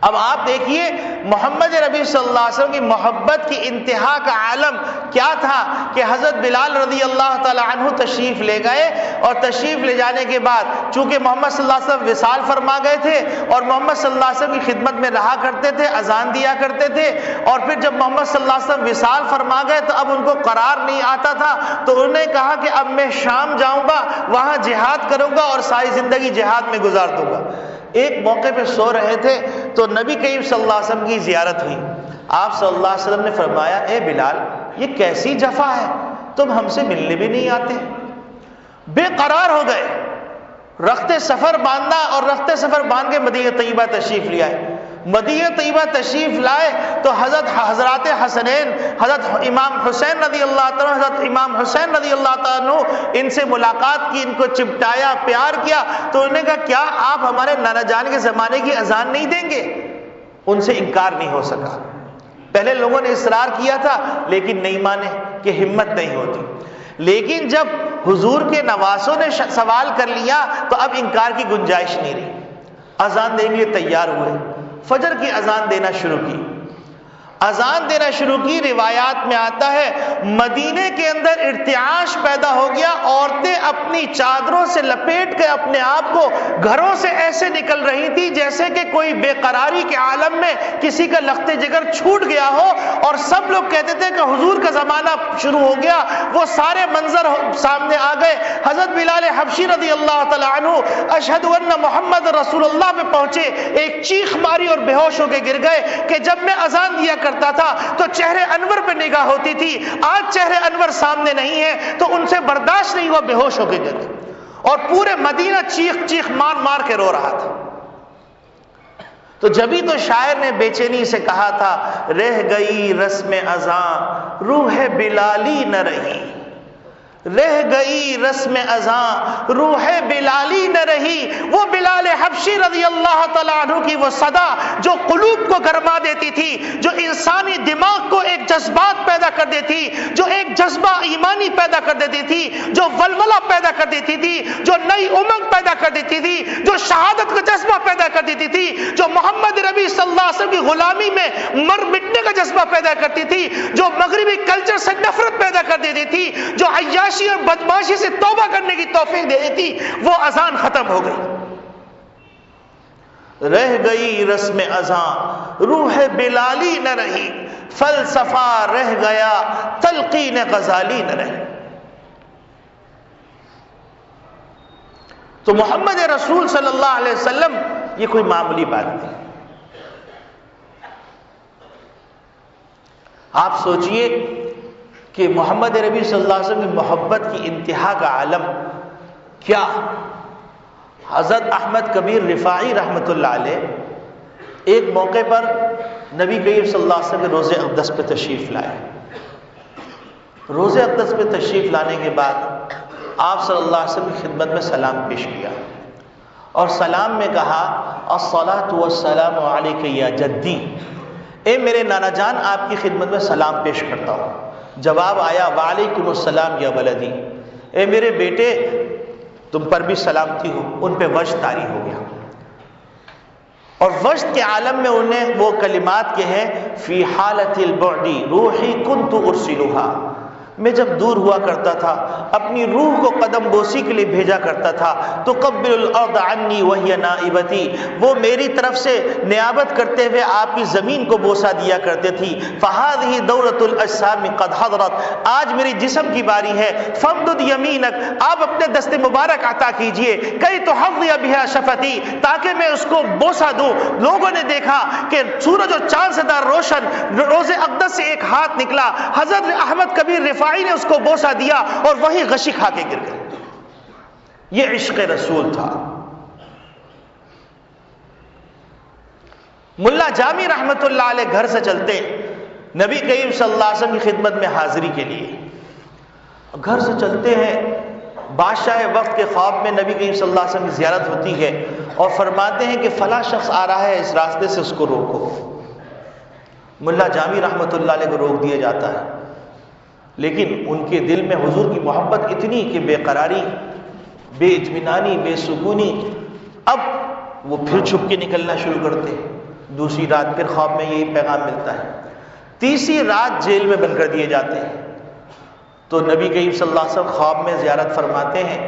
اب آپ دیکھیے محمد نبی صلی اللہ علیہ وسلم کی محبت کی انتہا کا عالم کیا تھا کہ حضرت بلال رضی اللہ تعالی عنہ تشریف لے گئے، اور تشریف لے جانے کے بعد چونکہ محمد صلی اللہ علیہ وسلم وصال فرما گئے تھے اور محمد صلی اللہ علیہ وسلم کی خدمت میں رہا کرتے تھے، اذان دیا کرتے تھے، اور پھر جب محمد صلی اللہ علیہ وسلم وصال فرما گئے تو اب ان کو قرار نہیں آتا تھا، تو انہوں نے کہا کہ اب میں شام جاؤں گا، وہاں جہاد کروں گا اور ساری زندگی جہاد میں گزار دوں گا. ایک موقع پہ سو رہے تھے تو نبی کریم صلی اللہ علیہ وسلم کی زیارت ہوئی. آپ صلی اللہ علیہ وسلم نے فرمایا، اے بلال، یہ کیسی جفا ہے، تم ہم سے ملنے بھی نہیں آتے. بے قرار ہو گئے. رخت سفر باندھا اور رخت سفر باندھ کے مدینہ طیبہ تشریف لے آئے. مدینہ طیبہ تشریف لائے تو حضرات حسنین، حضرت امام حسین رضی اللہ تعالیٰ، حضرت امام حسین رضی اللہ تعالیٰ ان سے ملاقات کی، ان کو چپٹایا، پیار کیا. تو انہوں نے کہا، کیا آپ ہمارے نانا جان کے زمانے کی اذان نہیں دیں گے؟ ان سے انکار نہیں ہو سکا. پہلے لوگوں نے اصرار کیا تھا لیکن نہیں مانے کہ ہمت نہیں ہوتی. لیکن جب حضور کے نواسوں نے سوال کر لیا تو اب انکار کی گنجائش نہیں رہی. اذان دیں گے تیار ہوئے، فجر کی اذان دینا شروع کی. اذان دینا شروع کی. روایات میں آتا ہے مدینے کے اندر ارتعاش پیدا ہو گیا. عورتیں اپنی چادروں سے لپیٹ کے اپنے آپ کو گھروں سے ایسے نکل رہی تھی جیسے کہ کوئی بے قراری کے عالم میں کسی کا لخت جگر چھوٹ گیا ہو، اور سب لوگ کہتے تھے کہ حضور کا زمانہ شروع ہو گیا. وہ سارے منظر سامنے آ گئے. حضرت بلال حبشی رضی اللہ تعالی عنہ اشہد ان محمد رسول اللہ پہ پہنچے، ایک چیخ ماری اور بے ہوش ہو کے گر گئے کہ جب میں اذان دیا کرتا تھا تو چہرے انور پہ نگاہ ہوتی تھی، آج چہرے انور سامنے نہیں ہے تو ان سے برداشت نہیں ہوا، بے ہوش ہو کے گر گئے. اور پورے مدینہ چیخ چیخ مار مار کے رو رہا تھا. تو جبھی تو شاعر نے بے چینی سے کہا تھا رہ گئی رسم اذاں روح بلالی نہ رہی، رہ گئی رسم اذاں روح بلالی نہ رہی. وہ بلال حبشی رضی اللہ تعالیٰ عنہ کی وہ صدا جو قلوب کو گرما دیتی تھی، جو انسانی دماغ کو ایک جذبات پیدا کر دیتی، جو ایک جذبہ ایمانی پیدا کر دیتی تھی، جو ولولہ پیدا کر دیتی تھی، جو نئی امنگ پیدا کر دیتی تھی، جو شہادت کا جذبہ پیدا کر دیتی تھی، جو محمد نبی صلی اللہ علیہ وسلم کی غلامی میں مر مٹنے کا جذبہ پیدا کرتی تھی، جو مغربی کلچر سے نفرت پیدا کر دیتی تھی، جو عیاشی اور بدماشی سے توبہ کرنے کی توفیق دے دیتی، وہ اذان ختم ہو گئی. رہ گئی رسم اذاں روح بلالی نہ رہی، فلسفہ رہ گیا تلقین غزالی نہ رہی. تو محمد رسول صلی اللہ علیہ وسلم یہ کوئی معمولی بات نہیں. آپ سوچئے کہ محمد نبی صلی اللہ علیہ وسلم کی محبت کی انتہا کا عالم کیا. حضرت احمد کبیر رفاعی رحمۃ اللہ علیہ ایک موقع پر نبی کریم صلی اللہ علیہ وسلم کے روضہ اقدس پہ تشریف لائے. روضہ اقدس پہ تشریف لانے کے بعد آپ صلی اللہ علیہ وسلم کی خدمت میں سلام پیش کیا اور سلام میں کہا الصلاۃ والسلام علیک یا جدی، اے میرے نانا جان آپ کی خدمت میں سلام پیش کرتا ہوں. جواب آیا وعلیکم السلام یا ولدی، اے میرے بیٹے تم پر بھی سلامتی ہو. ان پہ وجد طاری ہو گیا اور وجد کے عالم میں انہیں وہ کلمات کے ہیں فی حالت البعد روحی کنت ارسلها، میں جب دور ہوا کرتا تھا اپنی روح کو قدم بوسی کے لیے بھیجا کرتا تھا. تو قبل الارض عنی وہی نائبتی، وہ میری طرف سے نیابت کرتے ہوئے آپ کی زمین کو بوسا دیا کرتے تھی. فہذہ دورۃ الاجسام قد حضرت، آج میری جسم کی باری ہے. فامدد یمینک، آپ اپنے دست مبارک عطا کیجئے. کئی تحظی بها شفتی، تاکہ میں اس کو بوسا دوں. لوگوں نے دیکھا کہ سورج اور چاند سے دار روشن روضہ اقدس سے ایک ہاتھ نکلا. حضرت احمد کبیر رفاعی نے اس کو بوسا دیا اور وہی غشی کھا کے گر گئے. یہ عشق رسول تھا. ملا جامی رحمت اللہ علیہ گھر سے چلتے نبی کریم صلی اللہ علیہ وسلم کی خدمت میں حاضری کے لیے. گھر سے چلتے ہیں، بادشاہ وقت کے خواب میں نبی کریم صلی اللہ علیہ وسلم کی زیارت ہوتی ہے اور فرماتے ہیں کہ فلاں شخص آ رہا ہے، اس راستے سے اس کو روکو. ملا جامی رحمت اللہ علیہ کو روک دیا جاتا ہے، لیکن ان کے دل میں حضور کی محبت اتنی کہ بے قراری، بے اطمینانی، بے سکونی. اب وہ پھر چھپ کے نکلنا شروع کرتے ہیں. دوسری رات پھر خواب میں یہی پیغام ملتا ہے. تیسری رات جیل میں بند کر دیے جاتے ہیں. تو نبی کریم صلی اللہ علیہ وسلم خواب میں زیارت فرماتے ہیں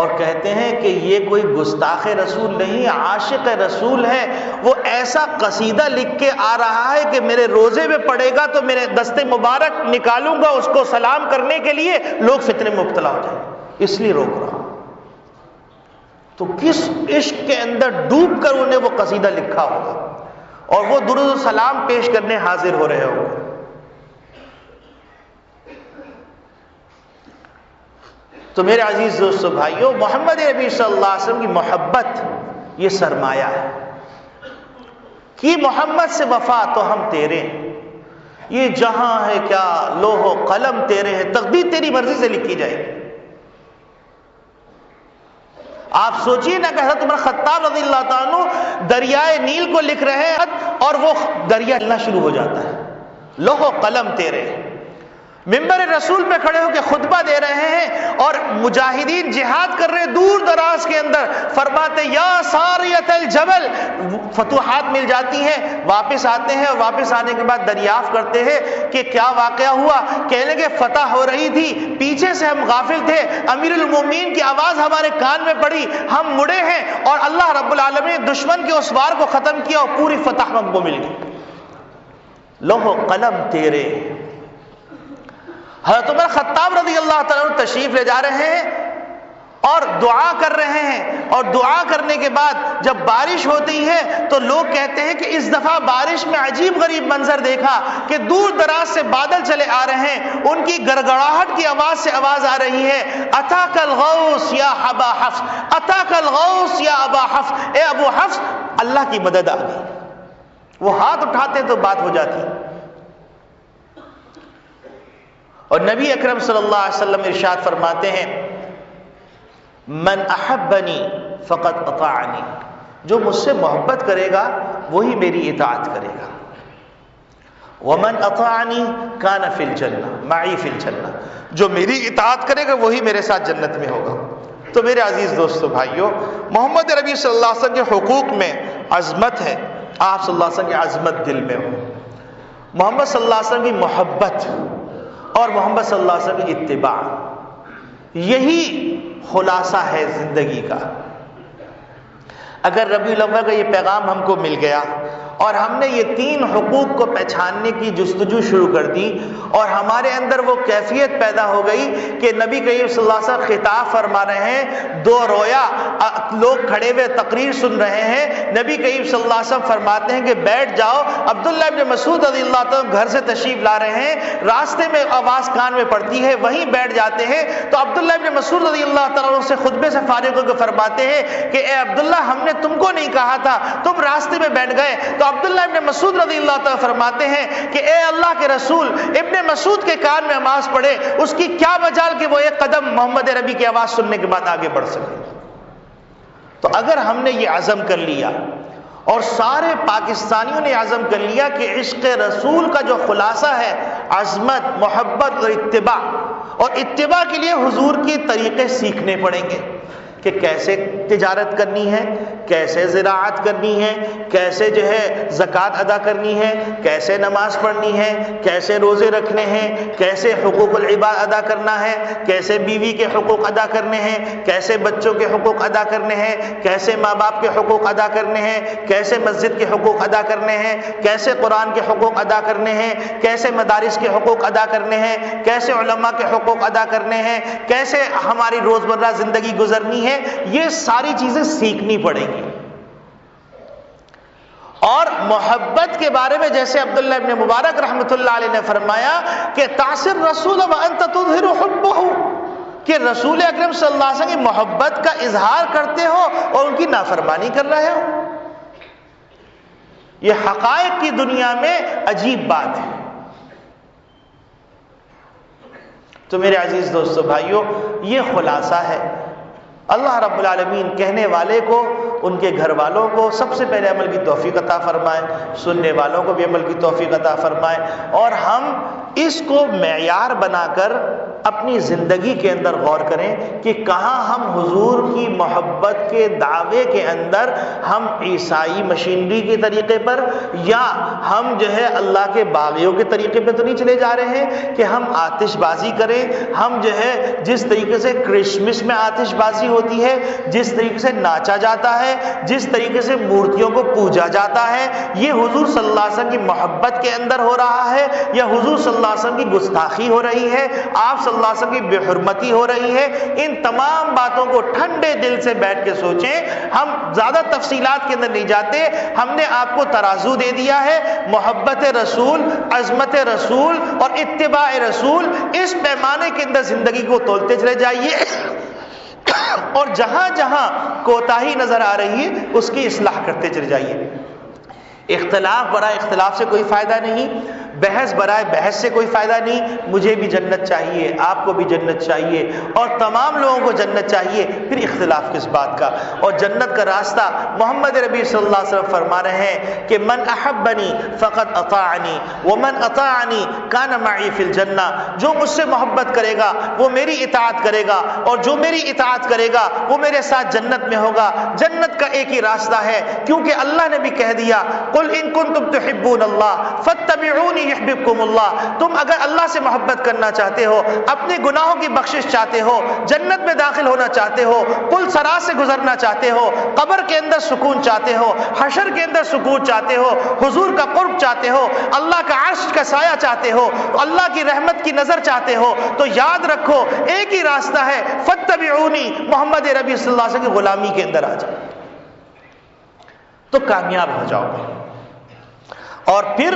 اور کہتے ہیں کہ یہ کوئی گستاخ رسول نہیں، عاشق رسول ہے. وہ ایسا قصیدہ لکھ کے آ رہا ہے کہ میرے روزے میں پڑے گا تو میرے دست مبارک نکالوں گا اس کو سلام کرنے کے لیے، لوگ فتنے میں مبتلا ہو جائیں، اس لیے روک رہا ہوں. تو کس عشق کے اندر ڈوب کر انہیں وہ قصیدہ لکھا ہوگا اور وہ درود و سلام پیش کرنے حاضر ہو رہے ہوں گے. تو میرے عزیز دوستو بھائیو، محمد نبی صلی اللہ علیہ وسلم کی محبت یہ سرمایہ ہے. کی محمد سے وفا تو ہم تیرے، یہ جہاں ہے کیا لوح و قلم تیرے ہیں، تقدیر تیری مرضی سے لکھی جائے گی. آپ سوچئے نا کہ حضرت عمر خطاب رضی اللہ تعالیٰ عنہ دریائے نیل کو لکھ رہے ہیں اور وہ دریا چلنا شروع ہو جاتا ہے. لوح و قلم تیرے، منبر رسول پہ کھڑے ہو کے خطبہ دے رہے ہیں اور مجاہدین جہاد کر رہے دور دراز کے اندر. فرماتے یا ساریت الجبل، فتوحات مل جاتی ہیں، واپس آتے ہیں اور واپس آنے کے بعد دریافت کرتے ہیں کہ کیا واقعہ ہوا. کہنے لگے فتح ہو رہی تھی، پیچھے سے ہم غافل تھے، امیر المومنین کی آواز ہمارے کان میں پڑی، ہم مڑے ہیں اور اللہ رب العالمین نے دشمن کے اس وار کو ختم کیا اور پوری فتح ہم کو مل گئی. لوح و قلم تیرے. حضرت عمر خطاب رضی اللہ تعالیٰ عنہ تشریف لے جا رہے ہیں اور دعا کر رہے ہیں، اور دعا کرنے کے بعد جب بارش ہوتی ہے تو لوگ کہتے ہیں کہ اس دفعہ بارش میں عجیب غریب منظر دیکھا کہ دور دراز سے بادل چلے آ رہے ہیں، ان کی گڑگڑاہٹ کی آواز سے آواز آ رہی ہے، اتاک الغوث یا ابا حفص، اتاک الغوث یا ابا حفص، اے ابو حفص اللہ کی مدد آ گئی۔ وہ ہاتھ اٹھاتے تو بات ہو جاتی۔ اور نبی اکرم صلی اللہ علیہ وسلم ارشاد فرماتے ہیں من احبنی فقد اطاعنی، جو مجھ سے محبت کرے گا وہی میری اطاعت کرے گا، ومن اطاعنی کان فی الجنہ معی فی الجنہ، جو میری اطاعت کرے گا وہی میرے ساتھ جنت میں ہوگا۔ تو میرے عزیز دوستو بھائیو، محمد ربی صلی اللہ علیہ وسلم کے حقوق میں عظمت ہے، آپ صلی اللہ علیہ وسلم کی عظمت دل میں ہو، محمد صلی اللہ علیہ وسلم کی محبت اور محمد صلی اللہ علیہ وسلم کی اتباع، یہی خلاصہ ہے زندگی کا۔ اگر ربیع الاول کا یہ پیغام ہم کو مل گیا اور ہم نے یہ 3 حقوق کو پہچاننے کی جستجو شروع کر دی اور ہمارے اندر وہ کیفیت پیدا ہو گئی کہ نبی کریم صلی اللہ علیہ وسلم خطاب فرما رہے ہیں، 2 رویا لوگ کھڑے ہوئے تقریر سن رہے ہیں، نبی کریم صلی اللہ علیہ وسلم فرماتے ہیں کہ بیٹھ جاؤ، عبداللہ ابن مسعود رضی اللہ تعالیٰ گھر سے تشریف لا رہے ہیں، راستے میں آواز کان میں پڑتی ہے، وہیں بیٹھ جاتے ہیں، تو عبداللہ ابن مسعود رضی اللہ تعالیٰ سے خطبے سے فارغ ہو کے فرماتے ہیں کہ اے عبداللہ ہم نے تم کو نہیں کہا تھا، تم راستے میں بیٹھ گئے۔ تو عبداللہ ابن مسعود رضی اللہ تعالیٰ فرماتے ہیں کہ اے اللہ کے رسول، ابن مسعود کے کان میں آواز پڑے، اس کی کیا مجال کہ وہ ایک قدم محمد ربی کی آواز سننے کے بعد آگے بڑھ سکے۔ تو اگر ہم نے یہ عزم کر لیا اور سارے پاکستانیوں نے عزم کر لیا کہ عشق رسول کا جو خلاصہ ہے عظمت، محبت اور اتباع کے لیے حضور کی طریقے سیکھنے پڑیں گے کہ کیسے تجارت کرنی ہے، کیسے زراعت کرنی ہے، کیسے جو ہے زکوٰۃ ادا کرنی ہے، کیسے نماز پڑھنی ہے، کیسے روزے رکھنے ہیں، کیسے حقوق العباد ادا کرنا ہے، کیسے بیوی کے حقوق ادا کرنے ہیں، کیسے بچوں کے حقوق ادا کرنے ہیں، کیسے ماں باپ کے حقوق ادا کرنے ہیں، کیسے مسجد کے حقوق ادا کرنے ہیں، کیسے قرآن کے حقوق ادا کرنے ہیں، کیسے مدارس کے حقوق ادا کرنے ہیں، کیسے علماء کے حقوق ادا کرنے ہیں، کیسے ہماری روزمرہ زندگی گزرنی ہے، یہ ساری چیزیں سیکھنی پڑیں گی۔ اور محبت کے بارے میں جیسے عبداللہ ابن مبارک رحمۃ اللہ علیہ نے فرمایا کہ تعصر رسول وانت تظہر حبہ، کہ رسول اکرم صلی اللہ علیہ وسلم کی محبت کا اظہار کرتے ہو اور ان کی نافرمانی کر رہے ہو، یہ حقائق کی دنیا میں عجیب بات ہے۔ تو میرے عزیز دوستو بھائیو، یہ خلاصہ ہے۔ اللہ رب العالمین کہنے والے کو، ان کے گھر والوں کو سب سے پہلے عمل کی توفیق عطا فرمائے، سننے والوں کو بھی عمل کی توفیق عطا فرمائے، اور ہم اس کو معیار بنا کر اپنی زندگی کے اندر غور کریں کہ کہاں ہم حضور کی محبت کے دعوے کے اندر ہم عیسائی مشینری کے طریقے پر یا ہم جو ہے اللہ کے باغیوں کے طریقے پہ تو نہیں چلے جا رہے ہیں کہ ہم آتش بازی کریں، ہم جو ہے جس طریقے سے کرسمس میں آتش بازی ہوتی ہے، جس طریقے سے ناچا جاتا ہے، جس طریقے سے مورتیوں کو پوجا جاتا ہے، یہ حضور صلی اللہ علیہ وسلم کی محبت کے اندر ہو رہا ہے یا حضور صلی اللہ علیہ وسلم کی گستاخی ہو رہی ہے، آپ صلی اللہ علیہ وسلم کی بے حرمتی ہو رہی ہے؟ ان تمام باتوں کو ٹھنڈے دل سے بیٹھ کے سوچیں۔ ہم زیادہ تفصیلات کے اندر نہیں جاتے، ہم نے آپ کو ترازو دے دیا ہے، محبت رسول، عظمت رسول اور اتباع رسول، اس پیمانے کے اندر زندگی کو تولتے چلے جائیے اور جہاں جہاں کوتاہی نظر آ رہی ہے اس کی اصلاح کرتے چلے جائیے۔ اختلاف برائے اختلاف سے کوئی فائدہ نہیں، بحث برائے بحث سے کوئی فائدہ نہیں۔ مجھے بھی جنت چاہیے، آپ کو بھی جنت چاہیے اور تمام لوگوں کو جنت چاہیے، پھر اختلاف کس بات کا؟ اور جنت کا راستہ محمد ربی صلی اللہ علیہ وسلم فرما رہے ہیں کہ من احبنی فقد اطاعنی ومن اطاعنی کان معی فی الجنہ، جو مجھ سے محبت کرے گا وہ میری اطاعت کرے گا اور جو میری اطاعت کرے گا وہ میرے ساتھ جنت میں ہوگا۔ جنت کا ایک ہی راستہ ہے، کیونکہ اللہ نے بھی کہہ دیا قل ان کنتم تحبون اللہ فاتبعونی یحببکم اللہ، تم اگر اللہ سے محبت کرنا چاہتے ہو، اپنے گناہوں کی بخشش چاہتے ہو، جنت میں داخل ہونا چاہتے ہو، پل صراط سے گزرنا چاہتے ہو، قبر کے اندر سکون چاہتے ہو، حشر کے اندر سکون چاہتے ہو، حضور کا قرب چاہتے ہو، اللہ کا عرش کا سایہ چاہتے ہو، اللہ کی رحمت کی نظر چاہتے ہو، تو یاد رکھو ایک ہی راستہ ہے، فاتبعونی، محمد ربی صلی اللہ علیہ وسلم کی غلامی کے اندر آ جاؤ تو کامیاب ہو جاؤ گے۔ اور پھر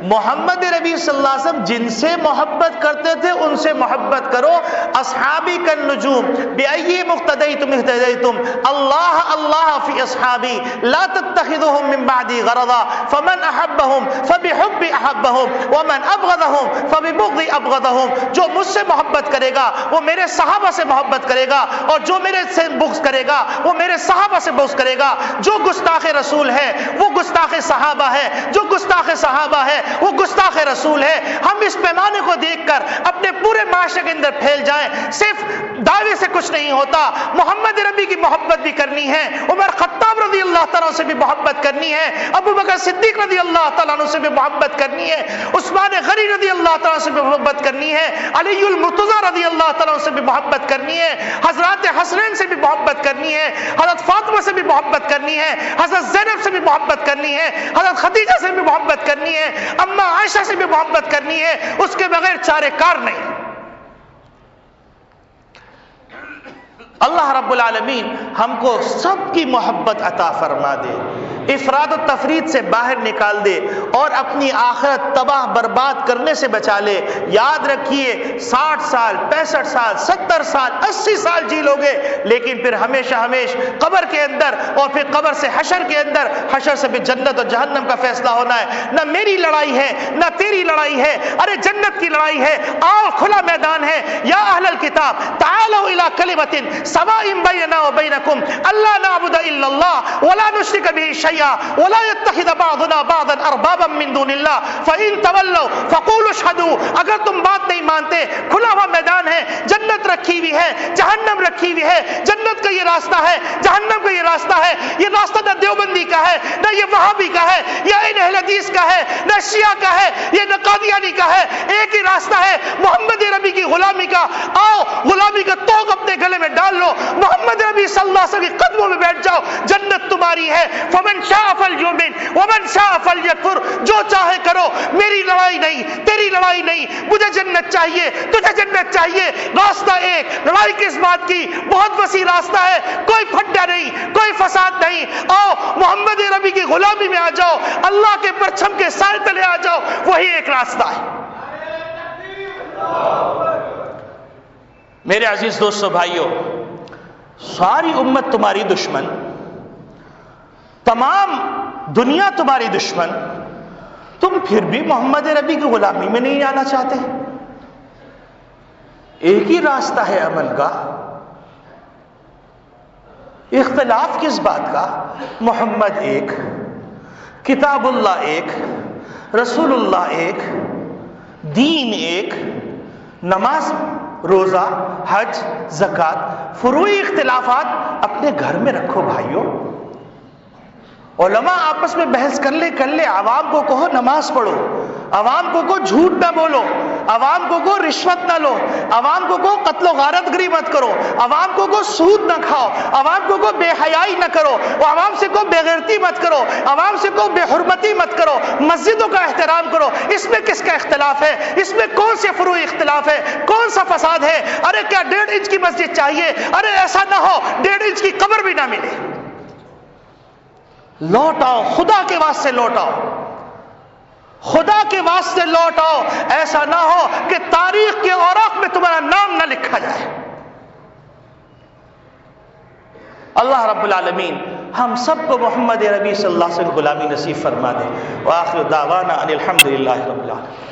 محمد ربی صلی اللہ علیہ وسلم جن سے محبت کرتے تھے ان سے محبت کرو۔ اصحابی کالنجوم بأی مقتدیتم اہتدیتم، اللہ اللہ فی اصحابی لا تتخذوهم من بعدی غرضا فمن احبهم فبحب احبهم ومن ابغضهم فببغض ابغضهم، جو مجھ سے محبت کرے گا وہ میرے صحابہ سے محبت کرے گا، اور جو میرے سے بغض کرے گا وہ میرے صحابہ سے بغض کرے گا۔ جو گستاخ رسول ہے وہ گستاخ صحابہ ہے، جو گستاخ صحابہ ہے وہ گستاخ رسول ہے۔ ہم اس پیمانے کو دیکھ کر اپنے پورے معاشرے کے اندر پھیل جائیں، صرف دعوے سے کچھ نہیں ہوتا، محمد ربی کی محبت بھی کرنی ہے، عمر خطاب رضی اللہ تعالیٰ سے بھی محبت کرنی ہے، ابو بکر صدیق رضی اللہ تعالیٰ عنہ سے بھی محبت کرنی ہے، عثمان غنی رضی اللہ تعالیٰ سے بھی محبت کرنی ہے، علی المرتضی رضی اللہ تعالیٰ سے بھی محبت کرنی ہے، حضرات حسنین سے بھی محبت کرنی ہے، حضرت فاطمہ سے بھی محبت کرنی ہے، حضرت زینب سے بھی محبت کرنی ہے، حضرت خدیجہ سے بھی محبت کرنی ہے، اما عائشہ سے بھی محبت کرنی ہے، اس کے بغیر چارے کار نہیں۔ اللہ رب العالمین ہم کو سب کی محبت عطا فرما دے، افراد و تفرید سے باہر نکال دے اور اپنی آخرت تباہ برباد کرنے سے بچا لے۔ یاد رکھیے 60 سال 65 سال 70 سال 80 سال جی لوگے، لیکن پھر ہمیشہ قبر کے اندر اور پھر قبر سے حشر کے اندر، حشر سے بھی جنت اور جہنم کا فیصلہ ہونا ہے۔ نہ میری لڑائی ہے نہ تیری لڑائی ہے، ارے جنت کی لڑائی ہے، آؤ کھلا میدان ہے۔ یا اہل الکتاب تعالوا الی کلمۃ سواء بیننا وبینکم الا نعبد الا اللہ ولا نشرک به شیئا ولا يتخذ بعضنا بعضا اربابا من دون اللہ فان تولوا فقولوا اشهدوا، اگر تم بات نہیں مانتے، کھلا ہوا میدان ہے، جنت رکھی ہوئی ہے، جہنم رکھی ہوئی ہے، جنت کا یہ راستہ ہے، جہنم کا یہ راستہ ہے، یہ راستہ نہ دیوبندی کا ہے، نہ یہ وہابی کا ہے، یا ان اہل حدیث کا ہے، نہ شیعہ کا ہے، یہ نہ قادیانی کا ہے، ایک ہی راستہ ہے محمد ربی کی غلامی کا۔ آؤ غلامی کا توق اپنے گلے میں ڈال لو، محمد ربی صلی اللہ علیہ وسلم کے قدموں میں بیٹھ جاؤ، جنت تمہاری ہے۔ فمن شاء فلیؤمن ومن شاء فلیکفر، جو چاہے کرو، میری لڑائی نہیں تیری لڑائی نہیں، مجھے جنت چاہیے تجھے جنت چاہیے، راستہ ایک، لڑائی کس بات کی، بہت وسیع راستہ ہے، کوئی پھڈا نہیں، کوئی فساد نہیں۔ آؤ محمد ربی کی غلامی میں آ جاؤ، اللہ کے پرچم کے سائے تلے آ جاؤ، وہی ایک راستہ ہے۔ میرے عزیز دوستو بھائیو، ساری امت تمہاری دشمن، تمام دنیا تمہاری دشمن، تم پھر بھی محمد ربی کی غلامی میں نہیں آنا چاہتے۔ ایک ہی راستہ ہے امن کا، اختلاف کس بات کا؟ محمد ایک، کتاب اللہ ایک، رسول اللہ ایک، دین ایک، نماز روزہ حج زکوٰۃ، فروعی اختلافات اپنے گھر میں رکھو بھائیوں۔ علماء آپس میں بحث کر لے، عوام کو کہو نماز پڑھو، عوام کو کہو جھوٹ نہ بولو، عوام کو کہو رشوت نہ لو، عوام کو کہو قتل و غارت گری مت کرو، عوام کو کہو سود نہ کھاؤ، عوام کو کہو بے حیائی نہ کرو، عوام سے کہو بے غیرتی مت کرو، عوام سے کہو بے حرمتی مت کرو، مسجدوں کا احترام کرو۔ اس میں کس کا اختلاف ہے؟ اس میں کون سے فروعی اختلاف ہے؟ کون سا فساد ہے؟ ارے کیا 1.5 انچ کی مسجد چاہیے؟ ارے ایسا نہ ہو 1.5 انچ کی قبر بھی نہ ملے۔ لوٹ آؤ، خدا کے واسطے لوٹ آؤ، خدا کے واسطے لوٹ آؤ، ایسا نہ ہو کہ تاریخ کے اوراق میں تمہارا نام نہ لکھا جائے۔ اللہ رب العالمین ہم سب کو محمد ربی صلی اللہ علیہ وسلم غلامی نصیب فرما دے۔ وآخر دعوانا ان الحمد للہ رب العالمین۔